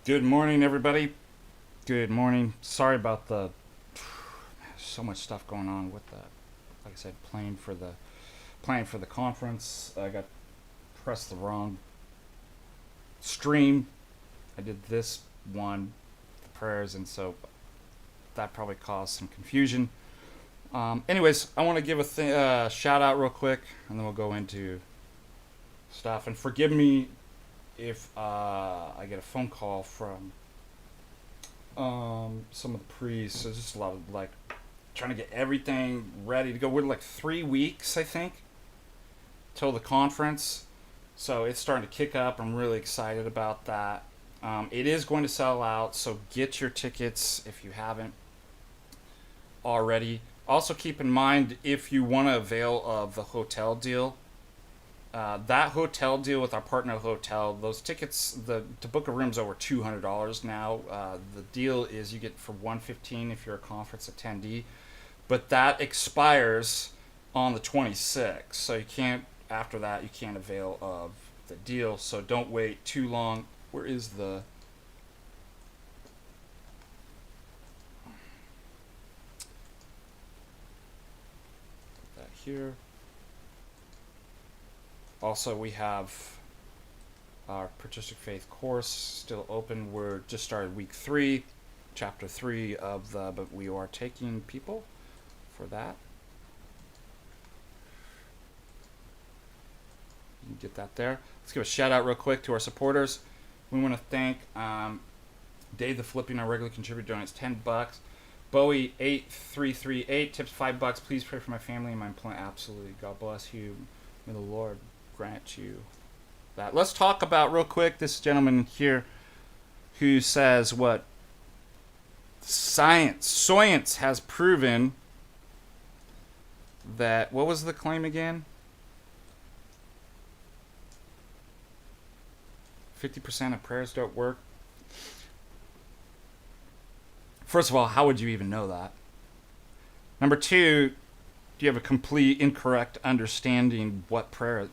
Good morning, everybody. Good morning. Sorry about the so much stuff going on with the, like I said, playing for the conference. I got pressed the wrong stream. I did this one, the prayers, and so that probably caused some confusion. Anyways, I want to give a shout out real quick, and then we'll go into stuff. And forgive me if I get a phone call from some of the priests. There's just a lot of like trying to get everything ready to go. We're like 3 weeks, I think, till the conference, so it's starting to kick up. I'm really excited about that. It is going to sell out, so get your tickets if you haven't already. Also, keep in mind if you want to avail of the hotel deal. That hotel deal with our partner hotel, those tickets, to book a room's over $200 now. The deal is you get for $115 if you're a conference attendee, but that expires on the 26th, so you can't after that you can't avail of the deal. So don't wait too long. Where is the that here? Also, we have our Patristic Faith course still open. We're just started week 3, chapter 3 of the, but we are taking people for that. You can get that there. Let's give a shout out real quick to our supporters. We want to thank Dave the Philippian, our regular contributor, donates $10. Bowie 8338 tips $5. Please pray for my family and my employment. Absolutely. God bless you. May the Lord grant you that. Let's talk about real quick this gentleman here who says what science has proven that, what was the claim again? 50% of prayers don't work. First of all, how would you even know that? Number two, do you have a complete incorrect understanding what prayer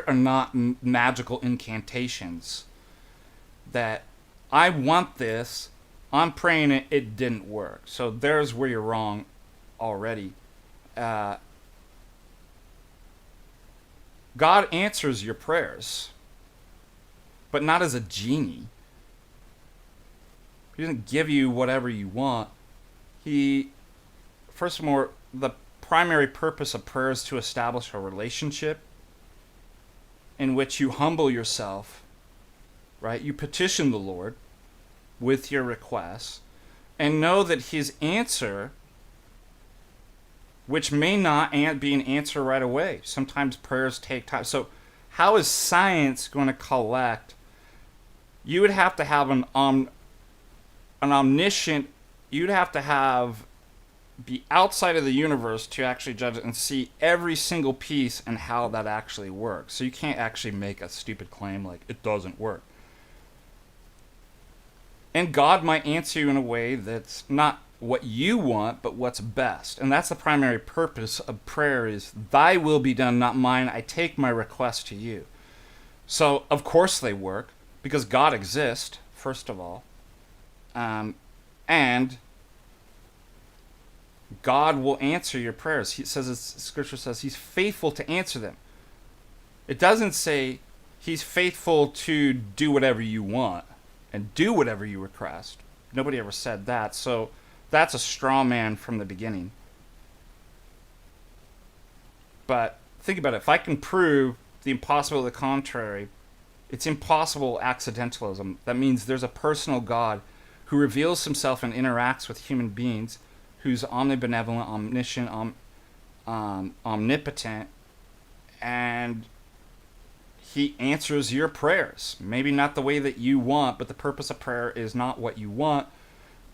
are not magical incantations that I want this, I'm praying it, it didn't work. So there's where you're wrong already. God answers your prayers, but not as a genie. He doesn't give you whatever you want. He, first of all, the primary purpose of prayer is to establish a relationship in which you humble yourself, right? You petition the Lord with your requests and know that his answer, which may not be an answer right away. Sometimes prayers take time. So how is science going to collect? You would have to have an omniscient, you'd have to be outside of the universe to actually judge it and see every single piece and how that actually works. So you can't actually make a stupid claim like it doesn't work. And God might answer you in a way that's not what you want, but what's best. And that's the primary purpose of prayer is, thy will be done, not mine. I take my request to you. So, of course they work, because God exists, first of all. And God will answer your prayers. He says, Scripture says, he's faithful to answer them. It doesn't say he's faithful to do whatever you want and do whatever you request. Nobody ever said that. So that's a straw man from the beginning. But think about it. If I can prove the impossible to the contrary, it's impossible accidentalism. That means there's a personal God who reveals himself and interacts with human beings, who's omnibenevolent, omniscient, omnipotent, and he answers your prayers. Maybe not the way that you want, but the purpose of prayer is not what you want,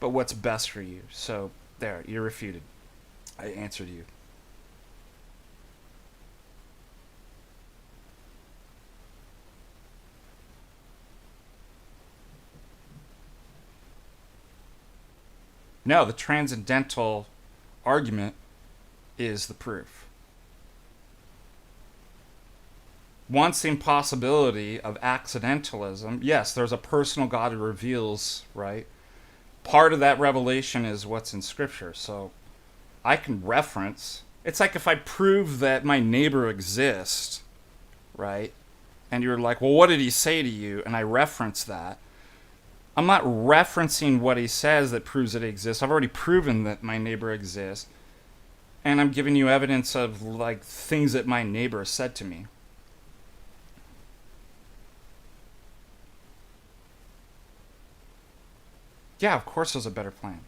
but what's best for you. So there, you're refuted. I answered you. No, the transcendental argument is the proof. wants the impossibility of accidentalism. Yes, there's a personal God who reveals, right? Part of that revelation is what's in Scripture. So I can reference. It's like if I prove that my neighbor exists, right? And you're like, well, what did he say to you? And I reference that. I'm not referencing what he says that proves that he exists. I've already proven that my neighbor exists. And I'm giving you evidence of like things that my neighbor said to me. Yeah, of course there's a better plan.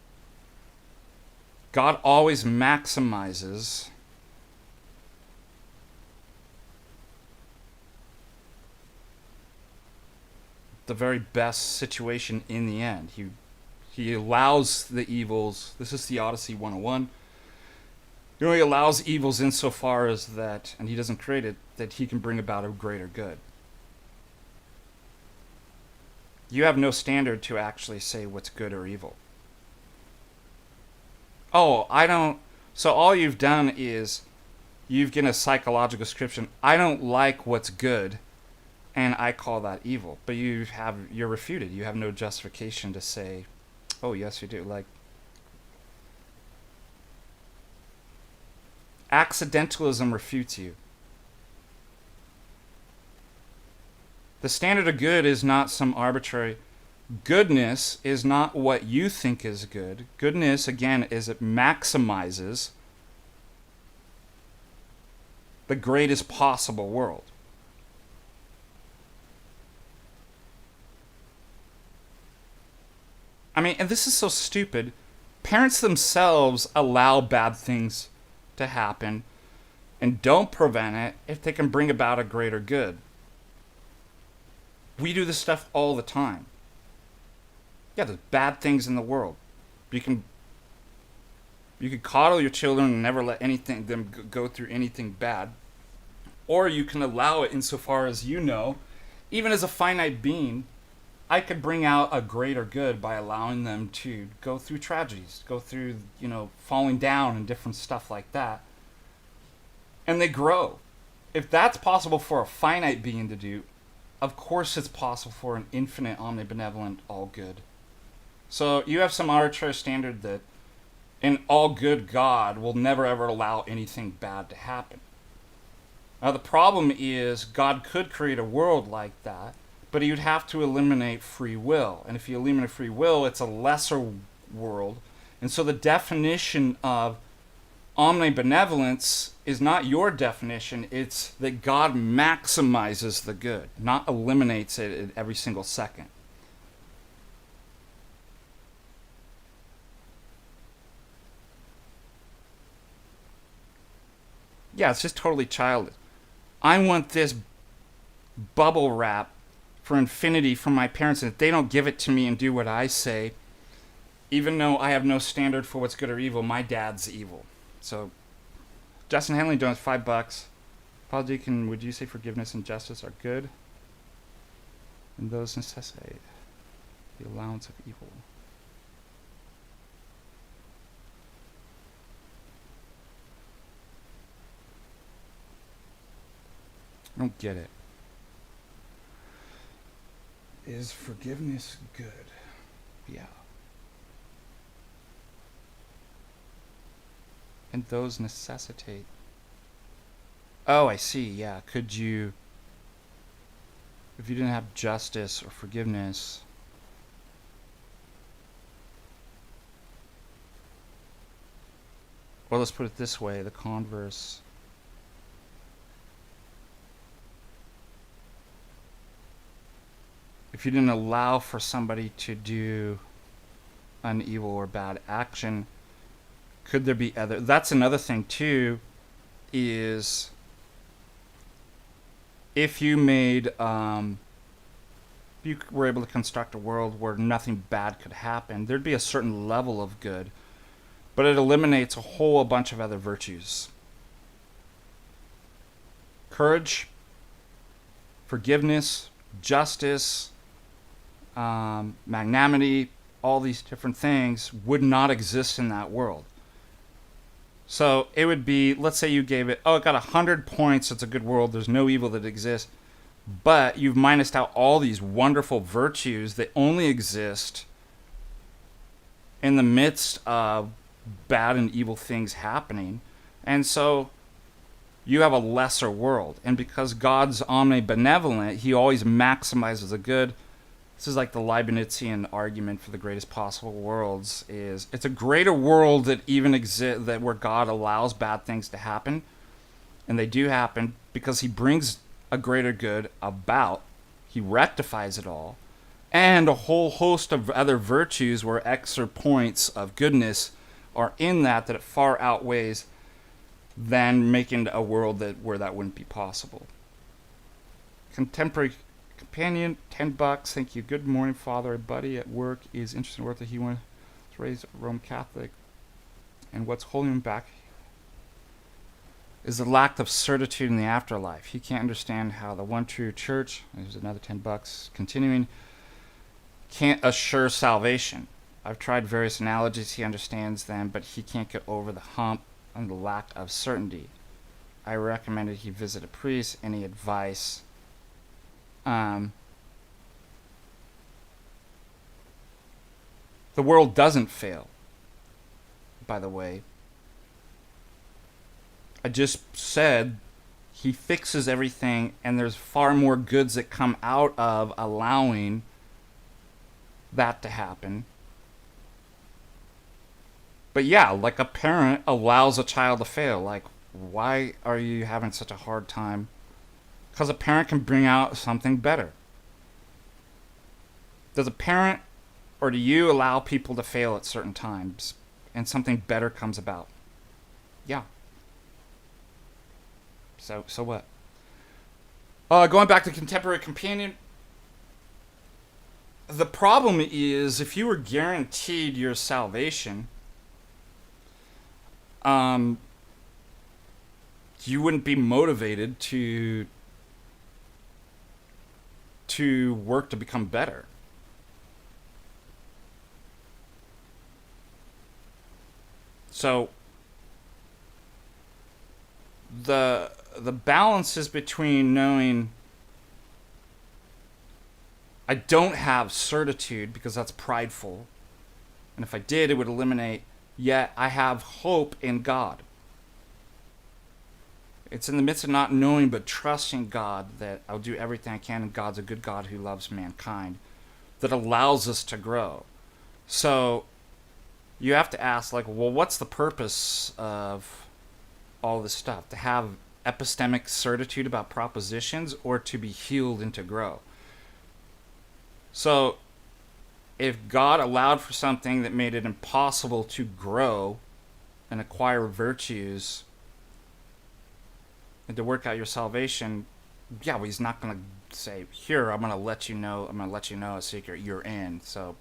God always maximizes the very best situation in the end. He allows the evils. This is Theodicy 101. He only allows evils insofar as that, and he doesn't create it, that he can bring about a greater good. You have no standard to actually say what's good or evil. Oh, I don't. So all you've done is you've given a psychological description. I don't like what's good, and I call that evil. But you're refuted. You have no justification to say, oh yes you do. Like, accidentalism refutes you. The standard of good is not some arbitrary. Goodness is not what you think is good. Goodness, again, is it maximizes the greatest possible world. I mean, and this is so stupid. Parents themselves allow bad things to happen and don't prevent it if they can bring about a greater good. We do this stuff all the time. Yeah, there's bad things in the world. You can coddle your children and never let them go through anything bad. Or you can allow it insofar as even as a finite being, I could bring out a greater good by allowing them to go through tragedies, go through, falling down and different stuff like that. And they grow. If that's possible for a finite being to do, of course it's possible for an infinite, omnibenevolent, all-good. So you have some arbitrary standard that an all-good God will never ever allow anything bad to happen. Now the problem is God could create a world like that, but he would have to eliminate free will. And if you eliminate free will, it's a lesser world. And so the definition of omnibenevolence is not your definition. It's that God maximizes the good, not eliminates it at every single second. Yeah, it's just totally childish. I want this bubble wrap for infinity from my parents, and if they don't give it to me and do what I say, even though I have no standard for what's good or evil, my dad's evil. So, Justin Henley donates $5. Paul Deacon, would you say forgiveness and justice are good? And those necessitate the allowance of evil. I don't get it. Is forgiveness good? Yeah. And those necessitate. Oh, I see. Yeah. Could you, if you didn't have justice or forgiveness, well, let's put it this way, the converse. If you didn't allow for somebody to do an evil or bad action, could there be other? That's another thing too, is if you made, you were able to construct a world where nothing bad could happen, there'd be a certain level of good, but it eliminates a whole bunch of other virtues. Courage, forgiveness, justice, magnanimity, all these different things would not exist in that world. So it would be, let's say you gave it, oh, it got 100 points. It's a good world. There's no evil that exists. But you've minused out all these wonderful virtues that only exist in the midst of bad and evil things happening. And so you have a lesser world. And because God's omnibenevolent, he always maximizes the good. This is like the Leibnizian argument for the greatest possible worlds is it's a greater world that even exists, that where God allows bad things to happen. And they do happen because he brings a greater good about. He rectifies it all. And a whole host of other virtues where extra points of goodness are in that it far outweighs than making a world where that wouldn't be possible. Contemporary companion, $10. Thank you. Good morning, Father. A buddy at work is interested in work that he wants to raise Roman Catholic. And what's holding him back is the lack of certitude in the afterlife. He can't understand how the one true church, there's another $10, continuing, can't assure salvation. I've tried various analogies. He understands them, but he can't get over the hump and the lack of certainty. I recommended he visit a priest. Any advice? The world doesn't fail, by the way. I just said he fixes everything, and there's far more goods that come out of allowing that to happen. But yeah, like a parent allows a child to fail. Like, why are you having such a hard time? Because a parent can bring out something better. Does a parent or do you allow people to fail at certain times and something better comes about? Yeah. So what? Going back to contemporary companion, the problem is if you were guaranteed your salvation, you wouldn't be motivated to work to become better. So the balance is between knowing I don't have certitude because that's prideful, and if I did, it would eliminate, yet I have hope in God. It's in the midst of not knowing but trusting God that I'll do everything I can, and God's a good God who loves mankind, that allows us to grow. So you have to ask, like, well, what's the purpose of all this stuff? To have epistemic certitude about propositions, or to be healed and to grow? So if God allowed for something that made it impossible to grow and acquire virtues and to work out your salvation, yeah, well, he's not going to say, here, I'm going to let you know a secret, you're in. So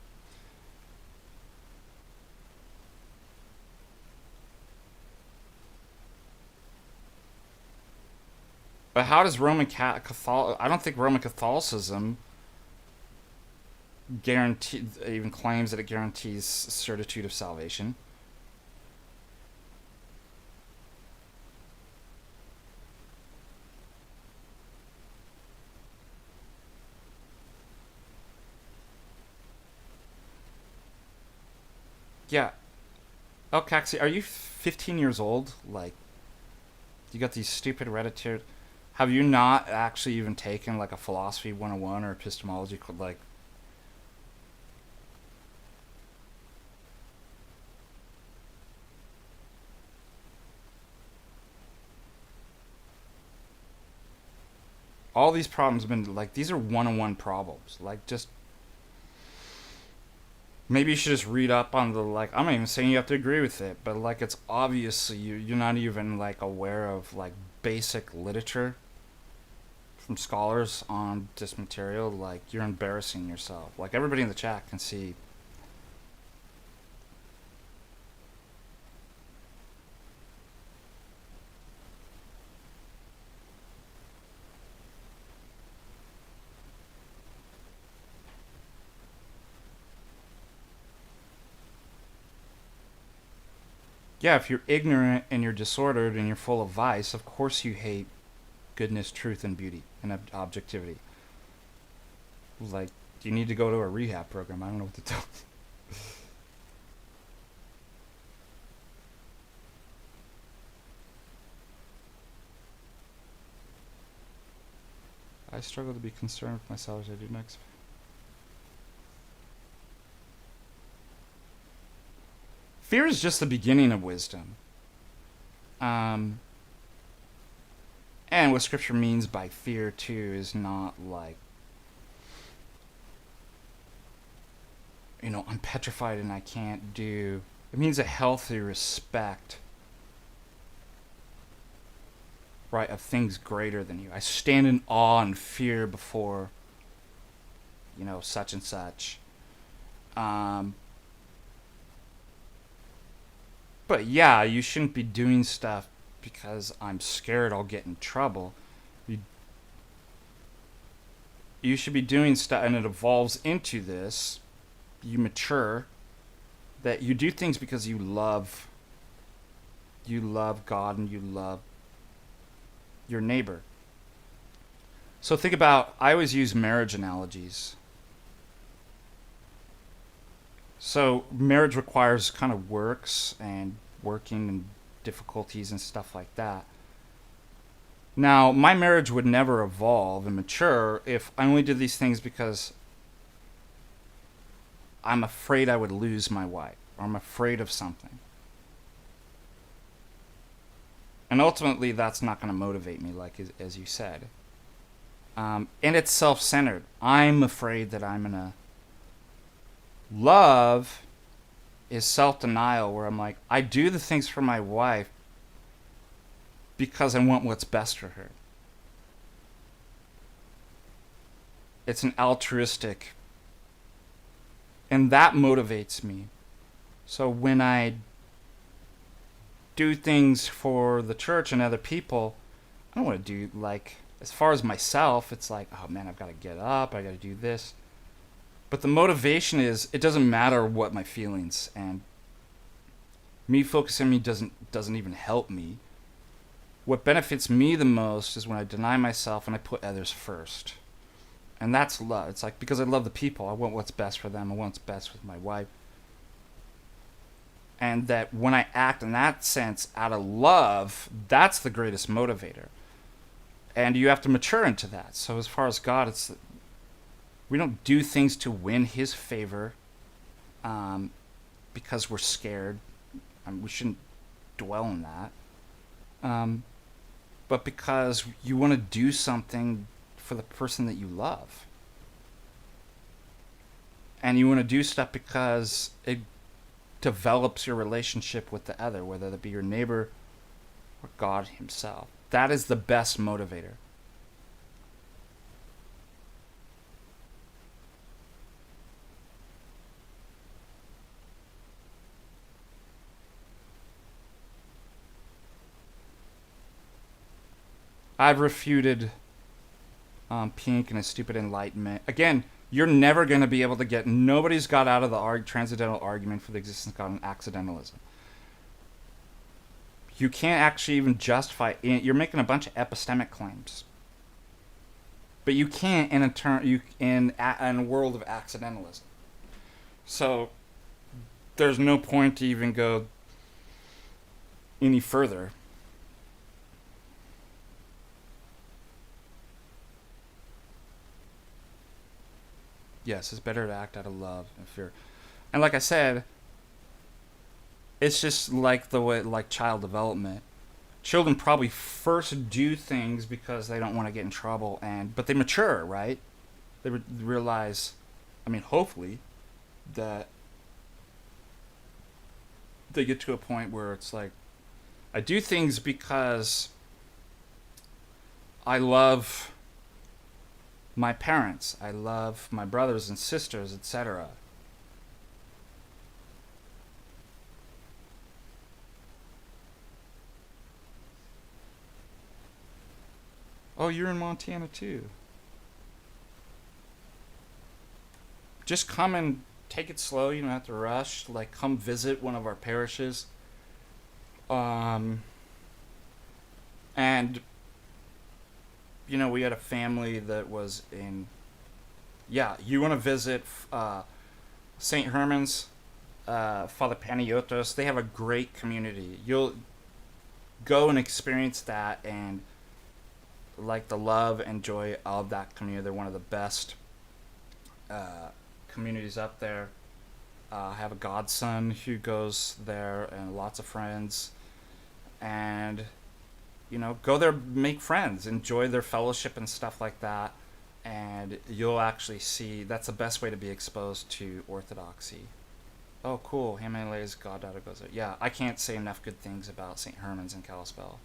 but how does Roman Catholic? I don't think Roman Catholicism even claims that it guarantees certitude of salvation. Yeah. Oh, Caxi, are you 15 years old? Like, you got these stupid hereditary. Have you not actually even taken like a philosophy 101 or epistemology, like? All these problems have been like, these are 101 problems. Like, just maybe you should just read up on the, like, I'm not even saying you have to agree with it, but like, it's obviously you're not even like aware of like basic literature from scholars on this material. Like, you're embarrassing yourself. Like, everybody in the chat can see. Yeah, if you're ignorant and you're disordered and you're full of vice, of course you hate goodness, truth, and beauty and objectivity. Like, you need to go to a rehab program. I don't know what to tell you. I struggle to be concerned with myself as I do next. Fear is just the beginning of wisdom. And what Scripture means by fear, too, is not like, I'm petrified and I can't do. It means a healthy respect, right, of things greater than you. I stand in awe and fear before, such and such. But yeah, you shouldn't be doing stuff because I'm scared I'll get in trouble. You should be doing stuff, and it evolves into this. You mature, that you do things because you love God and you love your neighbor. So think about, I always use marriage analogies. So marriage requires kind of works and working and difficulties and stuff like that. Now, my marriage would never evolve and mature if I only did these things because I'm afraid I would lose my wife, or I'm afraid of something. And ultimately, that's not going to motivate me, like as you said. And it's self-centered. I'm afraid that I'm going to... Love is self-denial, where I'm like, I do the things for my wife because I want what's best for her. It's an altruistic, and that motivates me. So when I do things for the church and other people, I don't want to do, like, as far as myself, it's like, oh man, I've got to get up, I got to do this. But the motivation is, it doesn't matter what my feelings, and me focusing on me doesn't even help me. What benefits me the most is when I deny myself and I put others first. And that's love. It's like, because I love the people, I want what's best for them, I want what's best with my wife. And that when I act in that sense out of love, that's the greatest motivator. And you have to mature into that. So as far as God, we don't do things to win his favor because we're scared. We shouldn't dwell on that. But because you want to do something for the person that you love. And you want to do stuff because it develops your relationship with the other, whether that be your neighbor or God himself. That is the best motivator. I've refuted Pink and his stupid enlightenment. Again, you're never going to be able to get... Nobody's got out of the transcendental argument for the existence of God and accidentalism. You can't actually even justify... You're making a bunch of epistemic claims. But you can't in a world of accidentalism. So there's no point to even go any further. Yes, it's better to act out of love and fear. And like I said, it's just like the way, like child development. Children probably first do things because they don't want to get in trouble, but they mature, right? They realize, hopefully, that they get to a point where it's like, I do things because I love my parents, I love my brothers and sisters, etc. Oh, you're in Montana too. Just come and take it slow. You don't have to rush. Like, come visit one of our parishes. Um, and we had a family that was in. Yeah, you want to visit St. Herman's, Father Panayotos. They have a great community. You'll go and experience that and like the love and joy of that community. They're one of the best communities up there. I have a godson who goes there and lots of friends. And, go there, make friends, enjoy their fellowship and stuff like that. And you'll actually see that's the best way to be exposed to Orthodoxy. Oh, cool. Himalayas, God goes there. Yeah, I can't say enough good things about St. Herman's and Kalispell.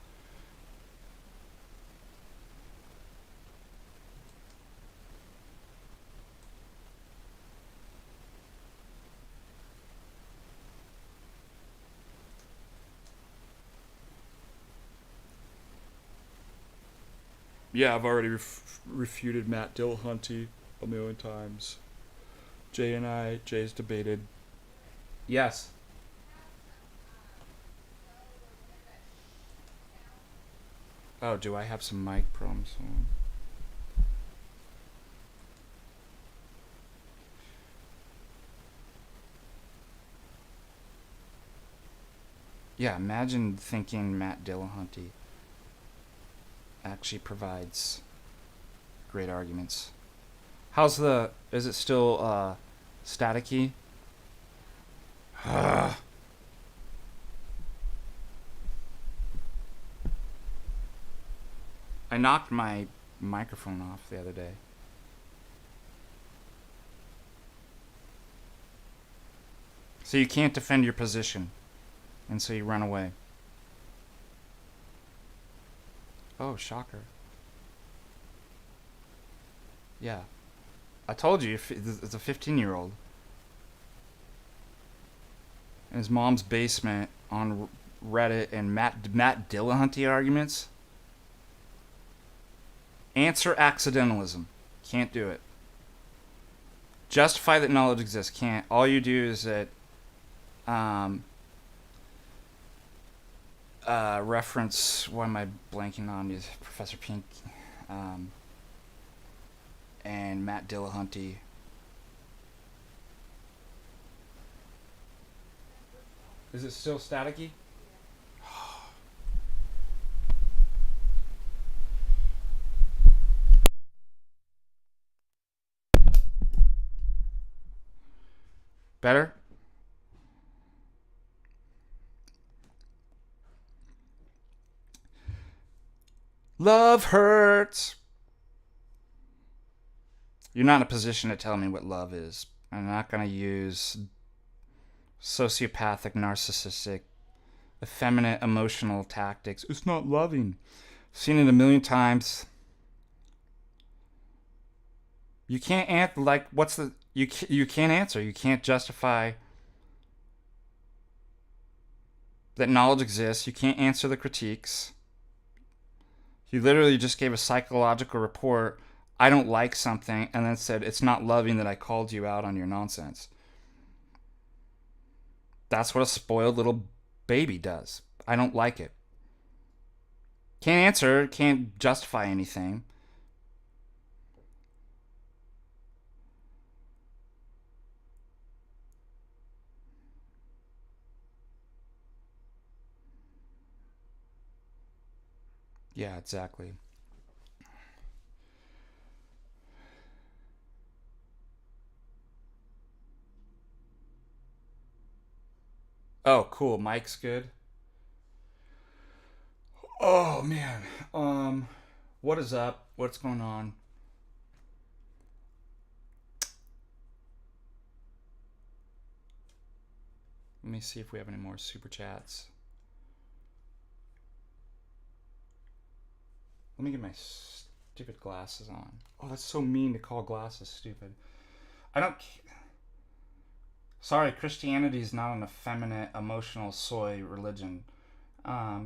Yeah, I've already refuted Matt Dillahunty a million times. Jay's debated. Yes. Oh, do I have some mic problems? Yeah, imagine thinking Matt Dillahunty actually provides great arguments. Is it still staticky? I knocked my microphone off the other day. So you can't defend your position, and so you run away. Oh, shocker. Yeah. I told you, it's a 15-year-old. In his mom's basement on Reddit and Matt Dillahunty arguments. Answer accidentalism. Can't do it. Justify that knowledge exists. Can't. All you do is that reference, what am I blanking on, is Professor Pink and Matt Dillahunty. Is it still staticky? Better? Love hurts. You're not in a position to tell me what love is. I'm not going to use sociopathic, narcissistic, effeminate, emotional tactics. It's not loving. Seen it a million times. You can't answer. Like, what's the? You can't answer. You can't justify that knowledge exists. You can't answer the critiques. You literally just gave a psychological report. I don't like something, and then said it's not loving that I called you out on your nonsense. That's what a spoiled little baby does. I don't like it. Can't answer, can't justify anything. Yeah, exactly. Oh, cool. Mike's good. Oh man. What is up? What's going on? Let me see if we have any more super chats. Let me get my stupid glasses on. Oh, that's so mean to call glasses stupid. I don't. Sorry, Christianity is not an effeminate, emotional, soy religion. As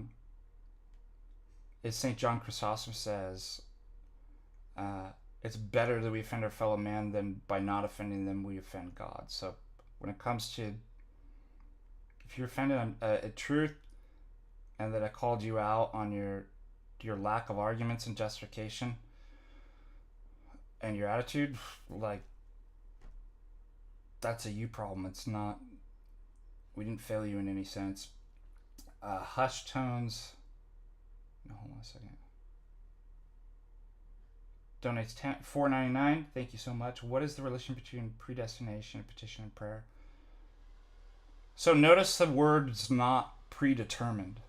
St. John Chrysostom says, it's better that we offend our fellow man than by not offending them we offend God. So when it comes to, if you're offended on truth, and that I called you out on your lack of arguments and justification and your attitude, like, that's a you problem. It's not, we didn't fail you in any sense. Hush tones. No, hold on a second. Donates $4.99. Thank you so much. What is the relation between predestination, petition, and prayer? So notice the word's not predetermined,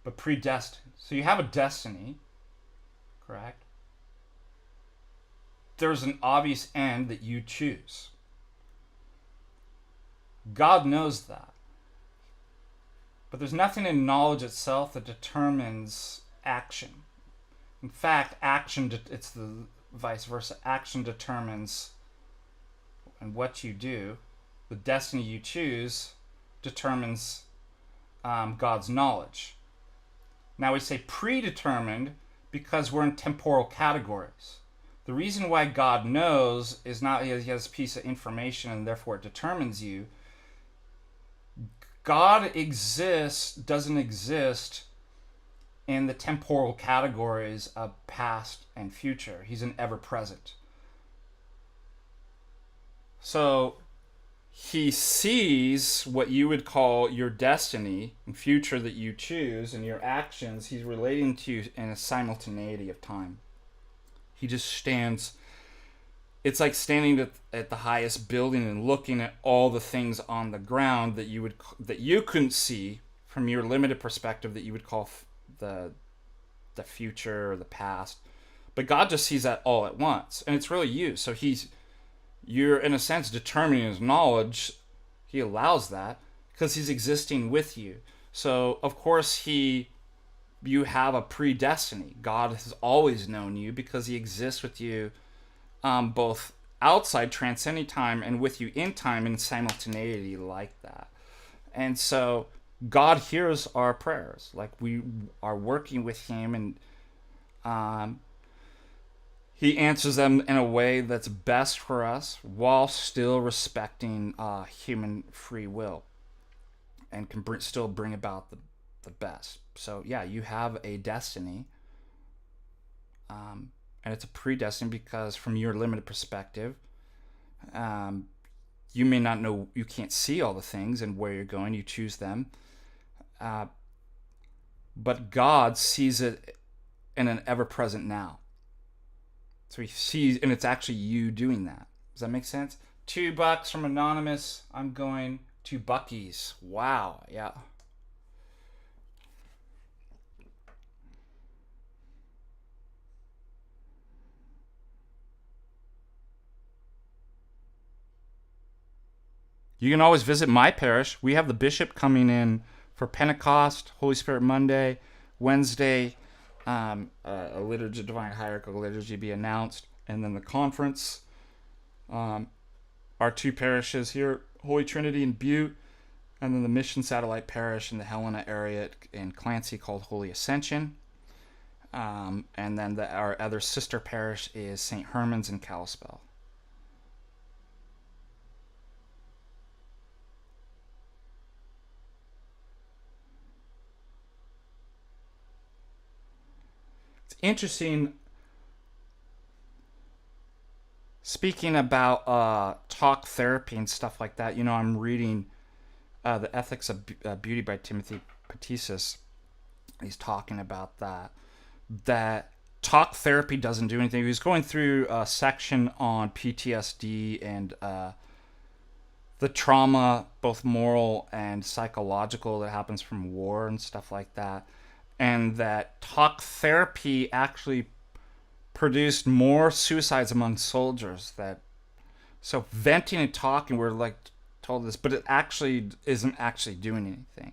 but predestined. So you have a destiny, correct? There's an obvious end that you choose. God knows that. But there's nothing in knowledge itself that determines action. In fact, it's the vice versa. Action determines, and what you do, the destiny you choose, determines God's knowledge. Now we say predetermined because we're in temporal categories. The reason why God knows is not he has a piece of information and therefore it determines you. God doesn't exist in the temporal categories of past and future. He's an ever-present. So he sees what you would call your destiny and future that you choose and your actions. He's relating to you in a simultaneity of time. He just stands. It's like standing at the highest building and looking at all the things on the ground that you couldn't see from your limited perspective that you would call the future or the past. But God just sees that all at once, and it's really you. So you're in a sense determining his knowledge. He allows that because he's existing with you. So of course you have a predestiny. God has always known you because he exists with you, both outside transcending time and with you in time in simultaneity like that. And so God hears our prayers. Like, we are working with him, and he answers them in a way that's best for us while still respecting human free will, and can still bring about the best. So yeah, you have a destiny, and it's a predestined because from your limited perspective, you may not know, you can't see all the things and where you're going. You choose them, but God sees it in an ever-present now. So he sees, and it's actually you doing that. Does that make sense? $2 from Anonymous. I'm going to Buc-ee's. Wow. Yeah. You can always visit my parish. We have the bishop coming in for Pentecost, Holy Spirit Monday, Wednesday, a liturgy, divine hierarchical liturgy be announced, and then the conference. Our two parishes here, Holy Trinity in Butte, and then the mission satellite parish in the Helena area in Clancy called Holy Ascension. And then our other sister parish is St. Herman's in Kalispell. Interesting. Speaking about talk therapy and stuff like that, I'm reading The Ethics of Beauty by Timothy Patristic. He's talking about that talk therapy doesn't do anything. He's going through a section on PTSD and the trauma, both moral and psychological, that happens from war and stuff like that. And that talk therapy actually produced more suicides among soldiers. So venting and talking, we're like told this, but it actually isn't actually doing anything.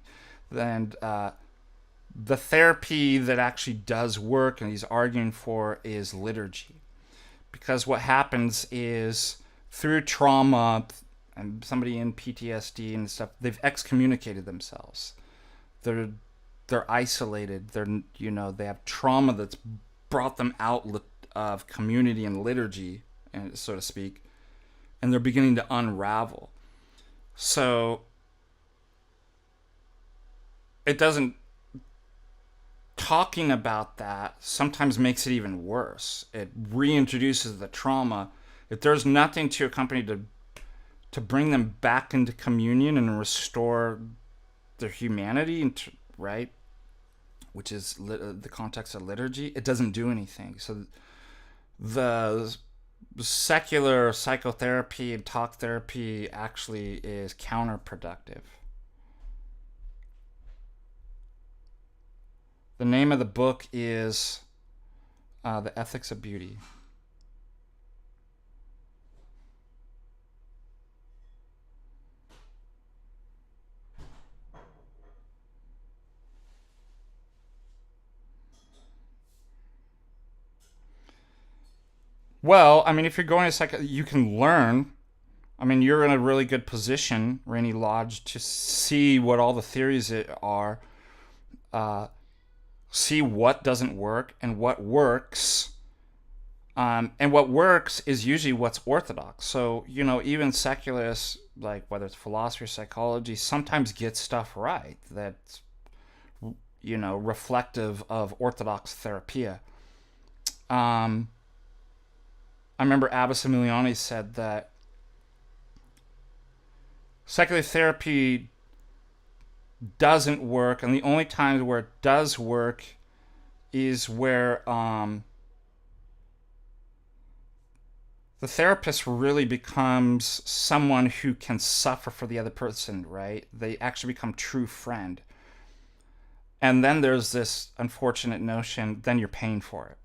And the therapy that actually does work, and he's arguing for, is liturgy. Because what happens is, through trauma and somebody in PTSD and stuff, they've excommunicated themselves. They're isolated. They have trauma that's brought them out of community and liturgy, and so to speak, and they're beginning to unravel. So it doesn't, talking about that sometimes makes it even worse. It reintroduces the trauma. If there's nothing to accompany to bring them back into communion and restore their humanity, right? Which is the context of liturgy, it doesn't do anything. So the secular psychotherapy and talk therapy actually is counterproductive. The name of the book is The Ethics of Beauty. Well, I mean, if you're going to you can learn. I mean, you're in a really good position, Rainy Lodge, to see what all the theories are, see what doesn't work and what works. And what works is usually what's orthodox. So, even secularists, like whether it's philosophy or psychology, sometimes get stuff right that's, reflective of orthodox therapia. I remember Abbas Emiliani said that secular therapy doesn't work, and the only times where it does work is where the therapist really becomes someone who can suffer for the other person, right? They actually become true friend. And then there's this unfortunate notion, then you're paying for it.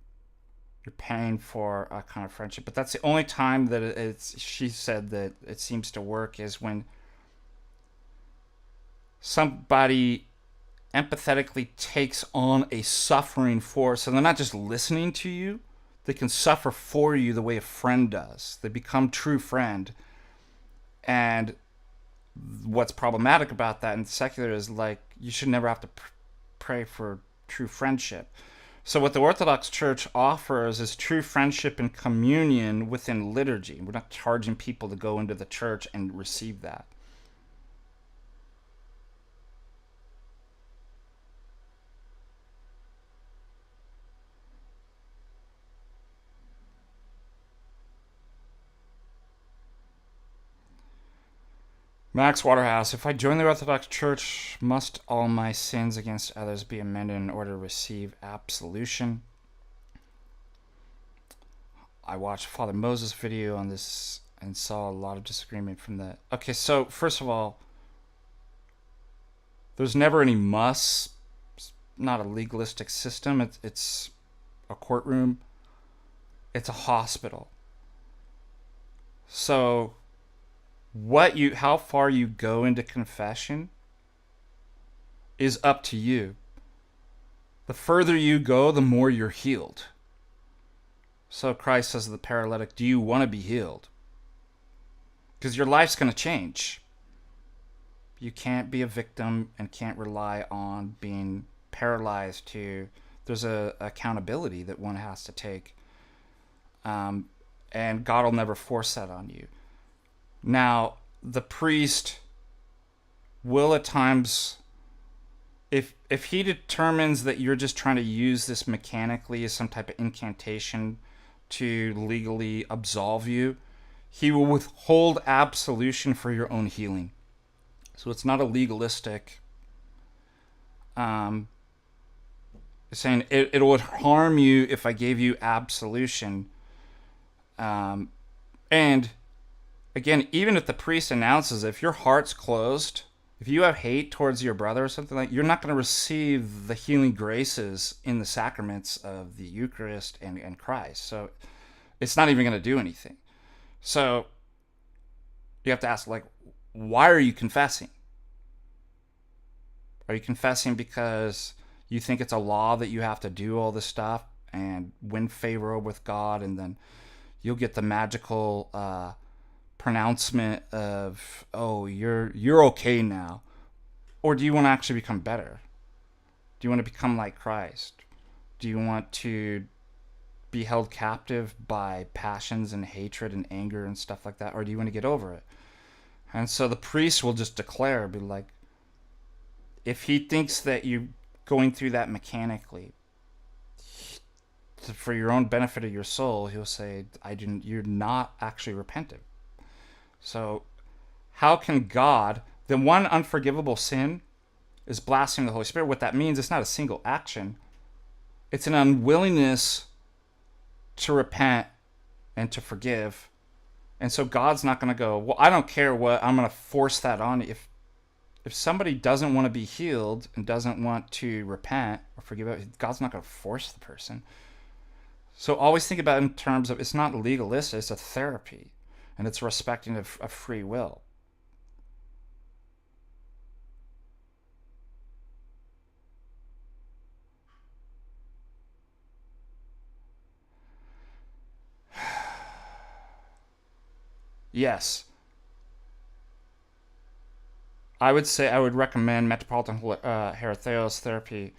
You're paying for a kind of friendship. But that's the only time that she said that it seems to work is when somebody empathetically takes on a suffering force. So they're not just listening to you. They can suffer for you the way a friend does. They become true friend. And what's problematic about that in secular is like you should never have to pray for true friendship. So what the Orthodox Church offers is true friendship and communion within liturgy. We're not charging people to go into the church and receive that. Max Waterhouse, if I join the Orthodox Church, must all my sins against others be amended in order to receive absolution? I watched Father Moses' video on this and saw a lot of disagreement from that. Okay, so first of all, there's never any must. It's not a legalistic system. It's a courtroom. It's a hospital. So how far you go into confession is up to you. The further you go, the more you're healed. So Christ says to the paralytic, do you want to be healed? Because your life's going to change. You can't be a victim and can't rely on being paralyzed there's a accountability that one has to take. And God will never force that on you. Now, the priest will at times, if he determines that you're just trying to use this mechanically as some type of incantation to legally absolve you, he will withhold absolution for your own healing. So it's not a legalistic saying it would harm you if I gave you absolution. And again, even if the priest announces, if your heart's closed, if you have hate towards your brother or something like, you're not going to receive the healing graces in the sacraments of the Eucharist and Christ. So it's not even going to do anything. So you have to ask, like, why are you confessing? Are you confessing because you think it's a law that you have to do all this stuff and win favor with God, and then you'll get the magical pronouncement of, oh, you're okay now? Or do you want to actually become better? Do you want to become like Christ? Do you want to be held captive by passions and hatred and anger and stuff like that? Or do you want to get over it? And so the priest will just declare, be like, if he thinks that you're going through that mechanically for your own benefit of your soul, he'll say, "I didn't. You're not actually repentant." So, how can God? The one unforgivable sin is blaspheming the Holy Spirit. What that means, it's not a single action; it's an unwillingness to repent and to forgive. And so God's not going to go, "Well, I don't care what, I'm going to force that on you." If somebody doesn't want to be healed and doesn't want to repent or forgive it, God's not going to force the person. So always think about it in terms of, it's not legalistic, it's a therapy, and it's respecting of free will. Yes. I would say I would recommend Metropolitan Heratheos therapy,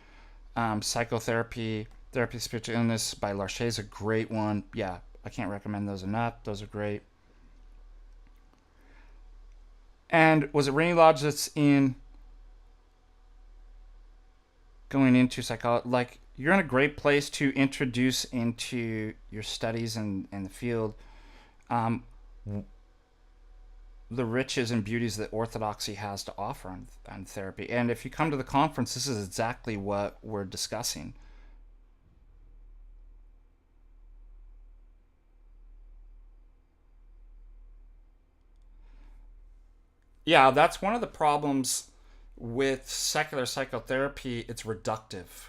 psychotherapy, therapy of spiritual illness by Larcher is a great one. Yeah, I can't recommend those enough. Those are great. And was it Rainy Lodge that's in going into psychology? Like, you're in a great place to introduce into your studies and the field um, the riches and beauties that orthodoxy has to offer on therapy. And if you come to the conference, this is exactly what we're discussing. Yeah, that's one of the problems with secular psychotherapy. It's reductive.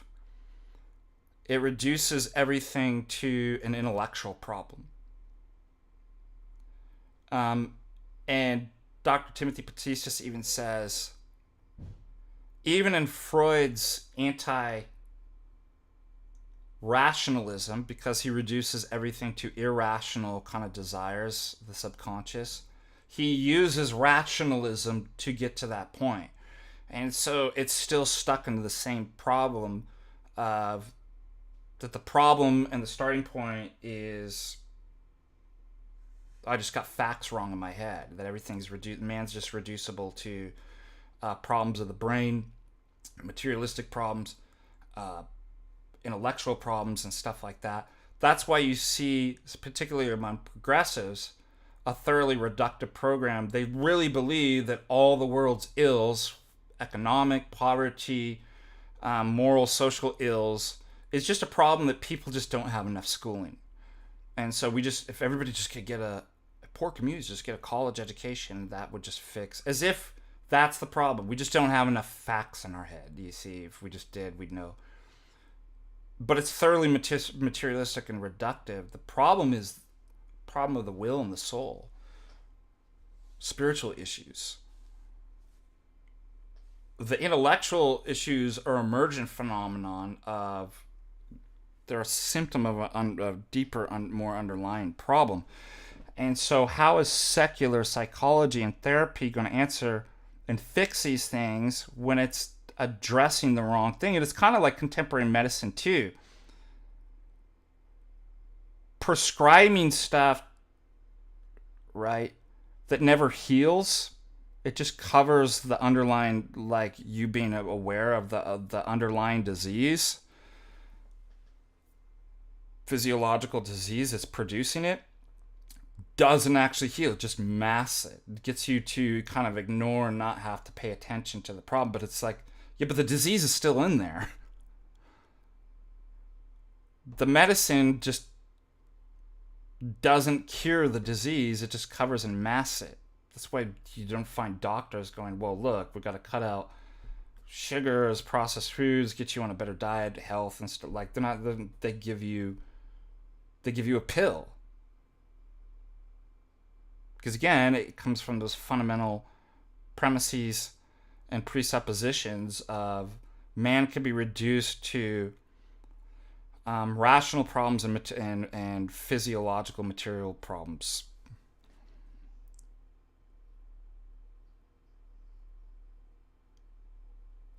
It reduces everything to an intellectual problem. And Dr. Timothy Patristic even says, even in Freud's anti-rationalism, because he reduces everything to irrational kind of desires, the subconscious, he uses rationalism to get to that point. And so it's still stuck into the same problem of that the problem and the starting point is, I just got facts wrong in my head, that everything's man's just reducible to problems of the brain, materialistic problems, intellectual problems, and stuff like that. That's why you see, particularly among progressives, a thoroughly reductive program. They really believe that all the world's ills, economic, poverty, moral, social ills, is just a problem that people just don't have enough schooling. And so if everybody just could get poor communities just get a college education, that would just fix, as if that's the problem. We just don't have enough facts in our head. You see, if we just did, we'd know. But it's thoroughly materialistic and reductive. The problem is problem of the will and the soul, spiritual issues. The intellectual issues are emergent phenomenon of, they're a symptom of a deeper, more underlying problem. And so how is secular psychology and therapy going to answer and fix these things when it's addressing the wrong thing? And it's kind of like contemporary medicine too. Prescribing stuff, right, that never heals. It just covers the underlying, like you being aware of the underlying disease, physiological disease that's producing it. Doesn't actually heal, just masks it. It gets you to kind of ignore and not have to pay attention to the problem. But it's like, yeah, but the disease is still in there. The medicine just doesn't cure the disease, it just covers and masks it. That's why you don't find doctors going, well, look, we've got to cut out sugars, processed foods, get you on a better diet, health, and stuff. Like, they give you a pill. Because again, it comes from those fundamental premises and presuppositions of man can be reduced to rational problems and physiological material problems.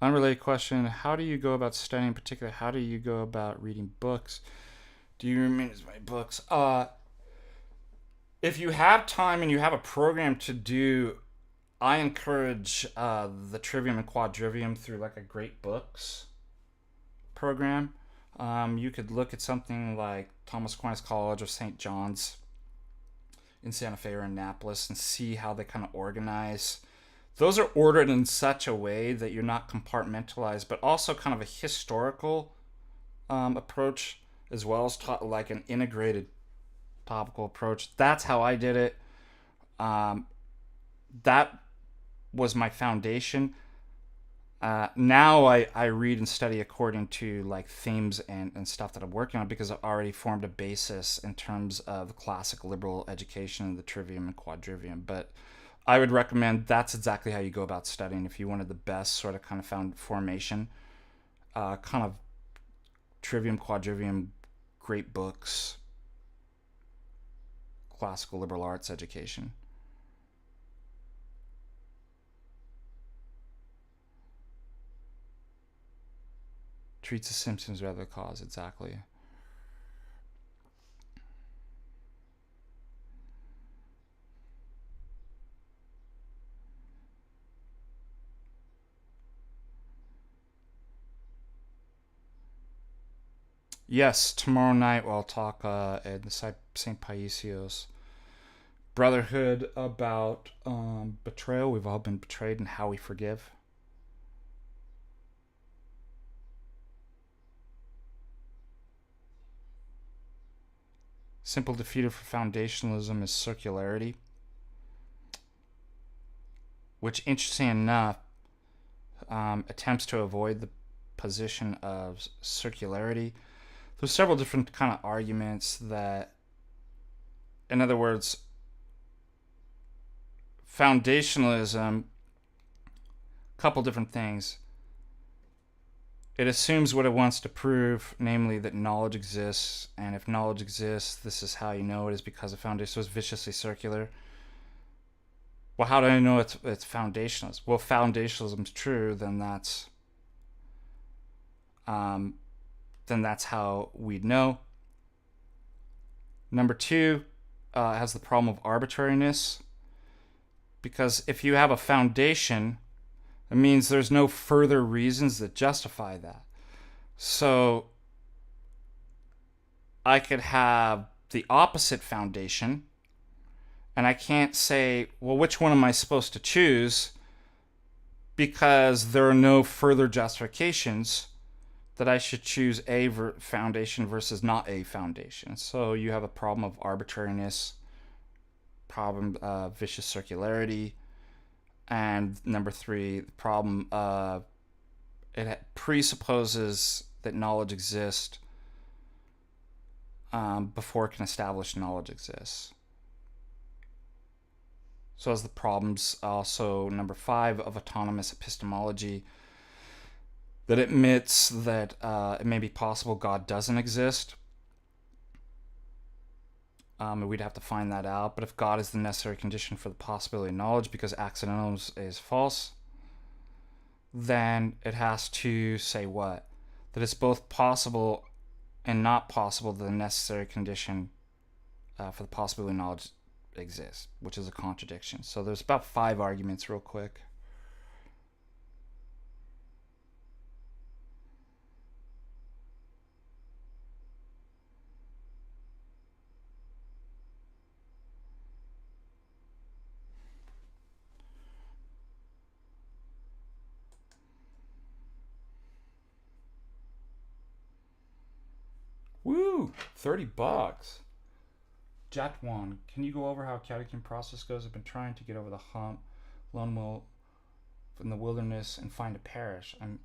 Unrelated question: how do you go about studying? In particular, how do you go about reading books? Do you mean as many books? If you have time and you have a program to do, I encourage the Trivium and Quadrivium through like a Great Books program. You could look at something like Thomas Aquinas College or St. John's in Santa Fe or Annapolis and see how they kind of organize. Those are ordered in such a way that you're not compartmentalized, but also kind of a historical approach as well as like an integrated topical approach. That's how I did it. That was my foundation. Now I read and study according to like themes and stuff that I'm working on because I've already formed a basis in terms of classic liberal education in the Trivium and Quadrivium. But I would recommend that's exactly how you go about studying if you wanted the best sort of kind of found formation. Kind of Trivium, Quadrivium, great books, classical liberal arts education. Treats the symptoms rather than the cause, exactly. Yes, tomorrow night I'll talk at the St. Paisios Brotherhood about betrayal. We've all been betrayed and how we forgive. Simple defeater for foundationalism is circularity, which, interesting enough, attempts to avoid the position of circularity. There's several different kind of arguments that, in other words, foundationalism, a couple different things. It assumes what it wants to prove, namely that knowledge exists, and if knowledge exists, this is how you know it is because of foundation. So it's viciously circular. Well, how do I know it's foundationalist? Well, if foundationalism's true, then that's how we'd know. Number two has the problem of arbitrariness, because if you have a foundation, it means there's no further reasons that justify that. So I could have the opposite foundation, and I can't say, well, which one am I supposed to choose? Because there are no further justifications that I should choose a foundation versus not a foundation. So you have a problem of arbitrariness, problem of vicious circularity, and number three, the problem of it presupposes that knowledge exists before it can establish knowledge exists. So as the problems also number five of autonomous epistemology, that admits that it may be possible God doesn't exist. We'd have to find that out. But if God is the necessary condition for the possibility of knowledge because accidental is false, then it has to say what? That it's both possible and not possible that the necessary condition for the possibility of knowledge exists, which is a contradiction. So there's about 5 arguments real quick. Woo! $30. Jatwan, can you go over how catechism process goes? I've been trying to get over the hump, lone wolf in the wilderness, and find a parish. I'm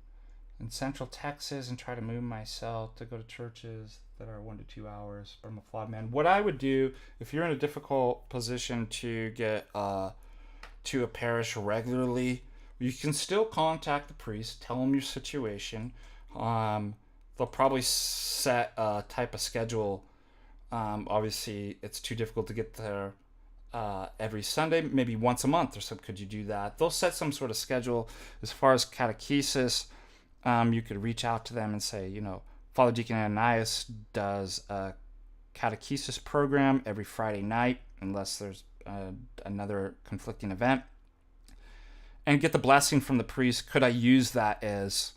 in Central Texas and try to move myself to go to churches that are 1 to 2 hours, but I'm a flawed man. What I would do, if you're in a difficult position to get to a parish regularly, you can still contact the priest, tell them your situation. They'll probably set a type of schedule. Obviously, it's too difficult to get there every Sunday, maybe once a month or so. Could you do that? They'll set some sort of schedule. As far as catechesis, you could reach out to them and say, Father Deacon Ananias does a catechesis program every Friday night, unless there's another conflicting event. and get the blessing from the priest, could I use that as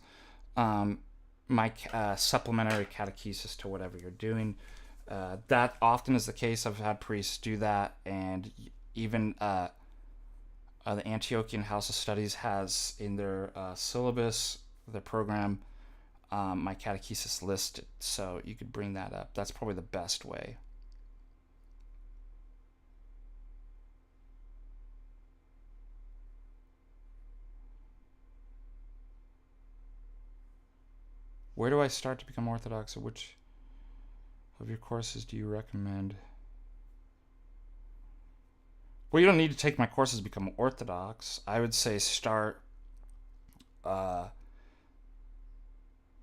my supplementary catechesis to whatever you're doing? That often is the case. I've had priests do that, and even the Antiochian House of Studies has in their syllabus, their program, my catechesis listed, so you could bring that up. That's probably the best way. Where do I start to become Orthodox, or which of your courses do you recommend? Well, you don't need to take my courses to become Orthodox. I would say start... now,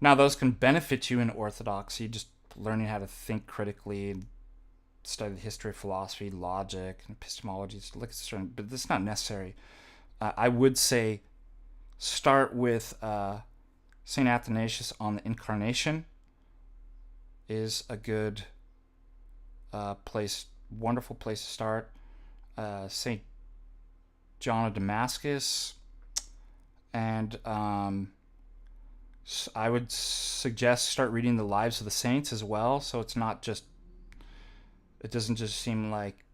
those can benefit you in Orthodoxy, just learning how to think critically, and study the history of philosophy, logic, and epistemology, but that's not necessary. I would say start with St. Athanasius on the Incarnation is a good wonderful place to start. St. John of Damascus, and I would suggest start reading the lives of the saints as well, so it doesn't just seem like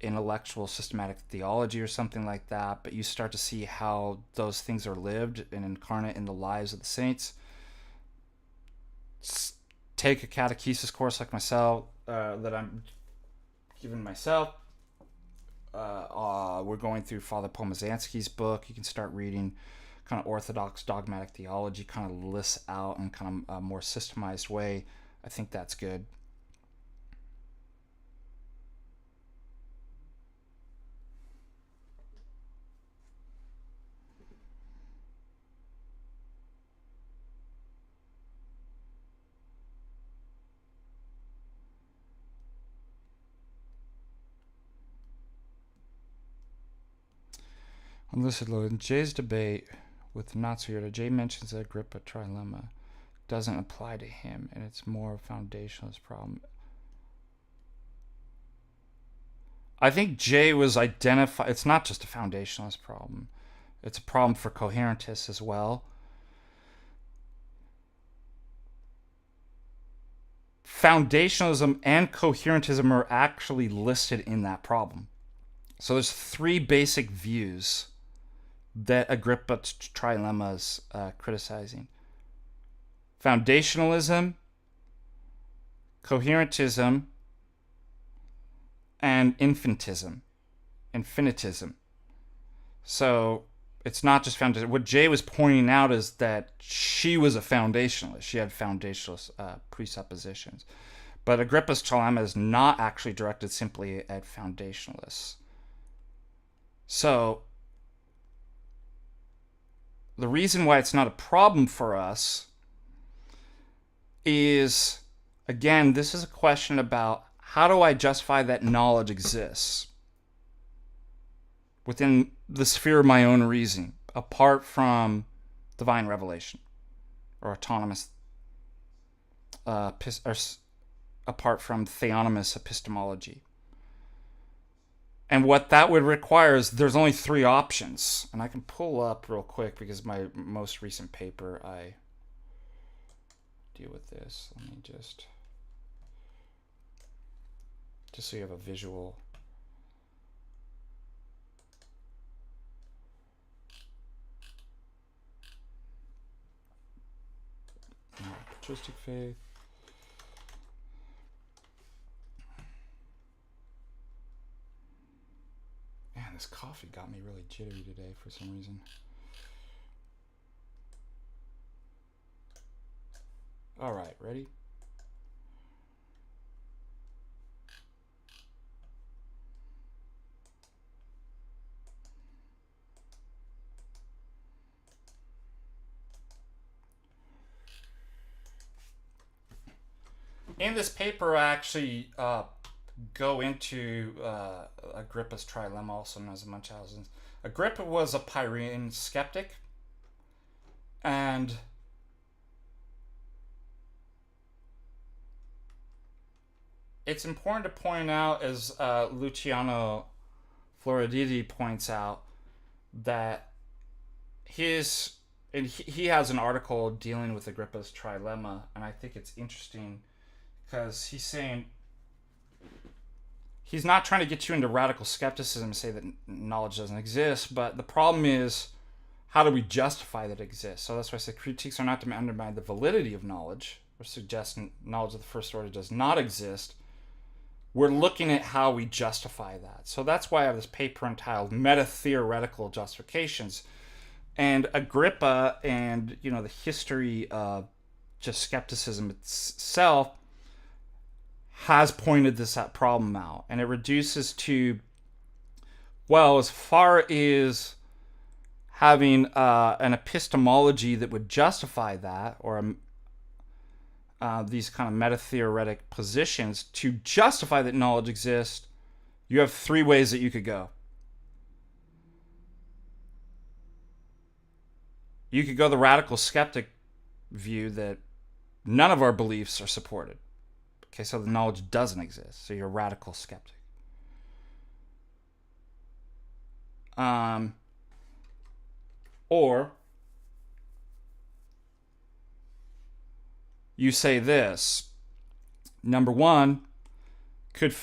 intellectual systematic theology or something like that, but you start to see how those things are lived and incarnate in the lives of the saints. Take a catechesis course like myself, that I'm giving myself. We're going through Father Pomazansky's book. You can start reading kind of Orthodox dogmatic theology, kind of lists out in kind of a more systemized way. I think that's good. Unlisted load. In Jay's debate with Natsuyoda, Jay mentions that Agrippa trilemma doesn't apply to him, and it's more a foundationalist problem. I think Jay was identified. It's not just a foundationalist problem. It's a problem for coherentists as well. Foundationalism and coherentism are actually listed in that problem. So there's three basic views that Agrippa's trilemma is criticizing: foundationalism, coherentism, and infinitism. So it's not just foundation. What Jay was pointing out is that she was a foundationalist. She had foundationalist presuppositions. But Agrippa's trilemma is not actually directed simply at foundationalists. So the reason why it's not a problem for us is, again, this is a question about how do I justify that knowledge exists within the sphere of my own reasoning, apart from divine revelation or autonomous, or apart from theonomous epistemology. And what that would require is there's only three options. And I can pull up real quick because my most recent paper, I deal with this. Let me just so you have a visual. Patristic Faith. Man, this coffee got me really jittery today for some reason. All right, ready? In this paper, I actually go into Agrippa's trilemma, also known as Munchausen's. Agrippa was a Pyrrhonian skeptic, and it's important to point out, as Luciano Florididi points out, that his and he has an article dealing with Agrippa's trilemma, and I think it's interesting because he's saying he's not trying to get you into radical skepticism and say that knowledge doesn't exist, but the problem is, how do we justify that it exists? So that's why I said critiques are not to undermine the validity of knowledge or suggest knowledge of the first order does not exist. We're looking at how we justify that. So that's why I have this paper entitled Meta-Theoretical Justifications. And Agrippa and, the history of just skepticism itself has pointed this problem out. And it reduces to, well, as far as having an epistemology that would justify that, or these kind of meta-theoretic positions, to justify that knowledge exists, you have three ways that you could go. You could go the radical skeptic view that none of our beliefs are supported. Okay, so the knowledge doesn't exist. So you're a radical skeptic. Or you say this. Number one could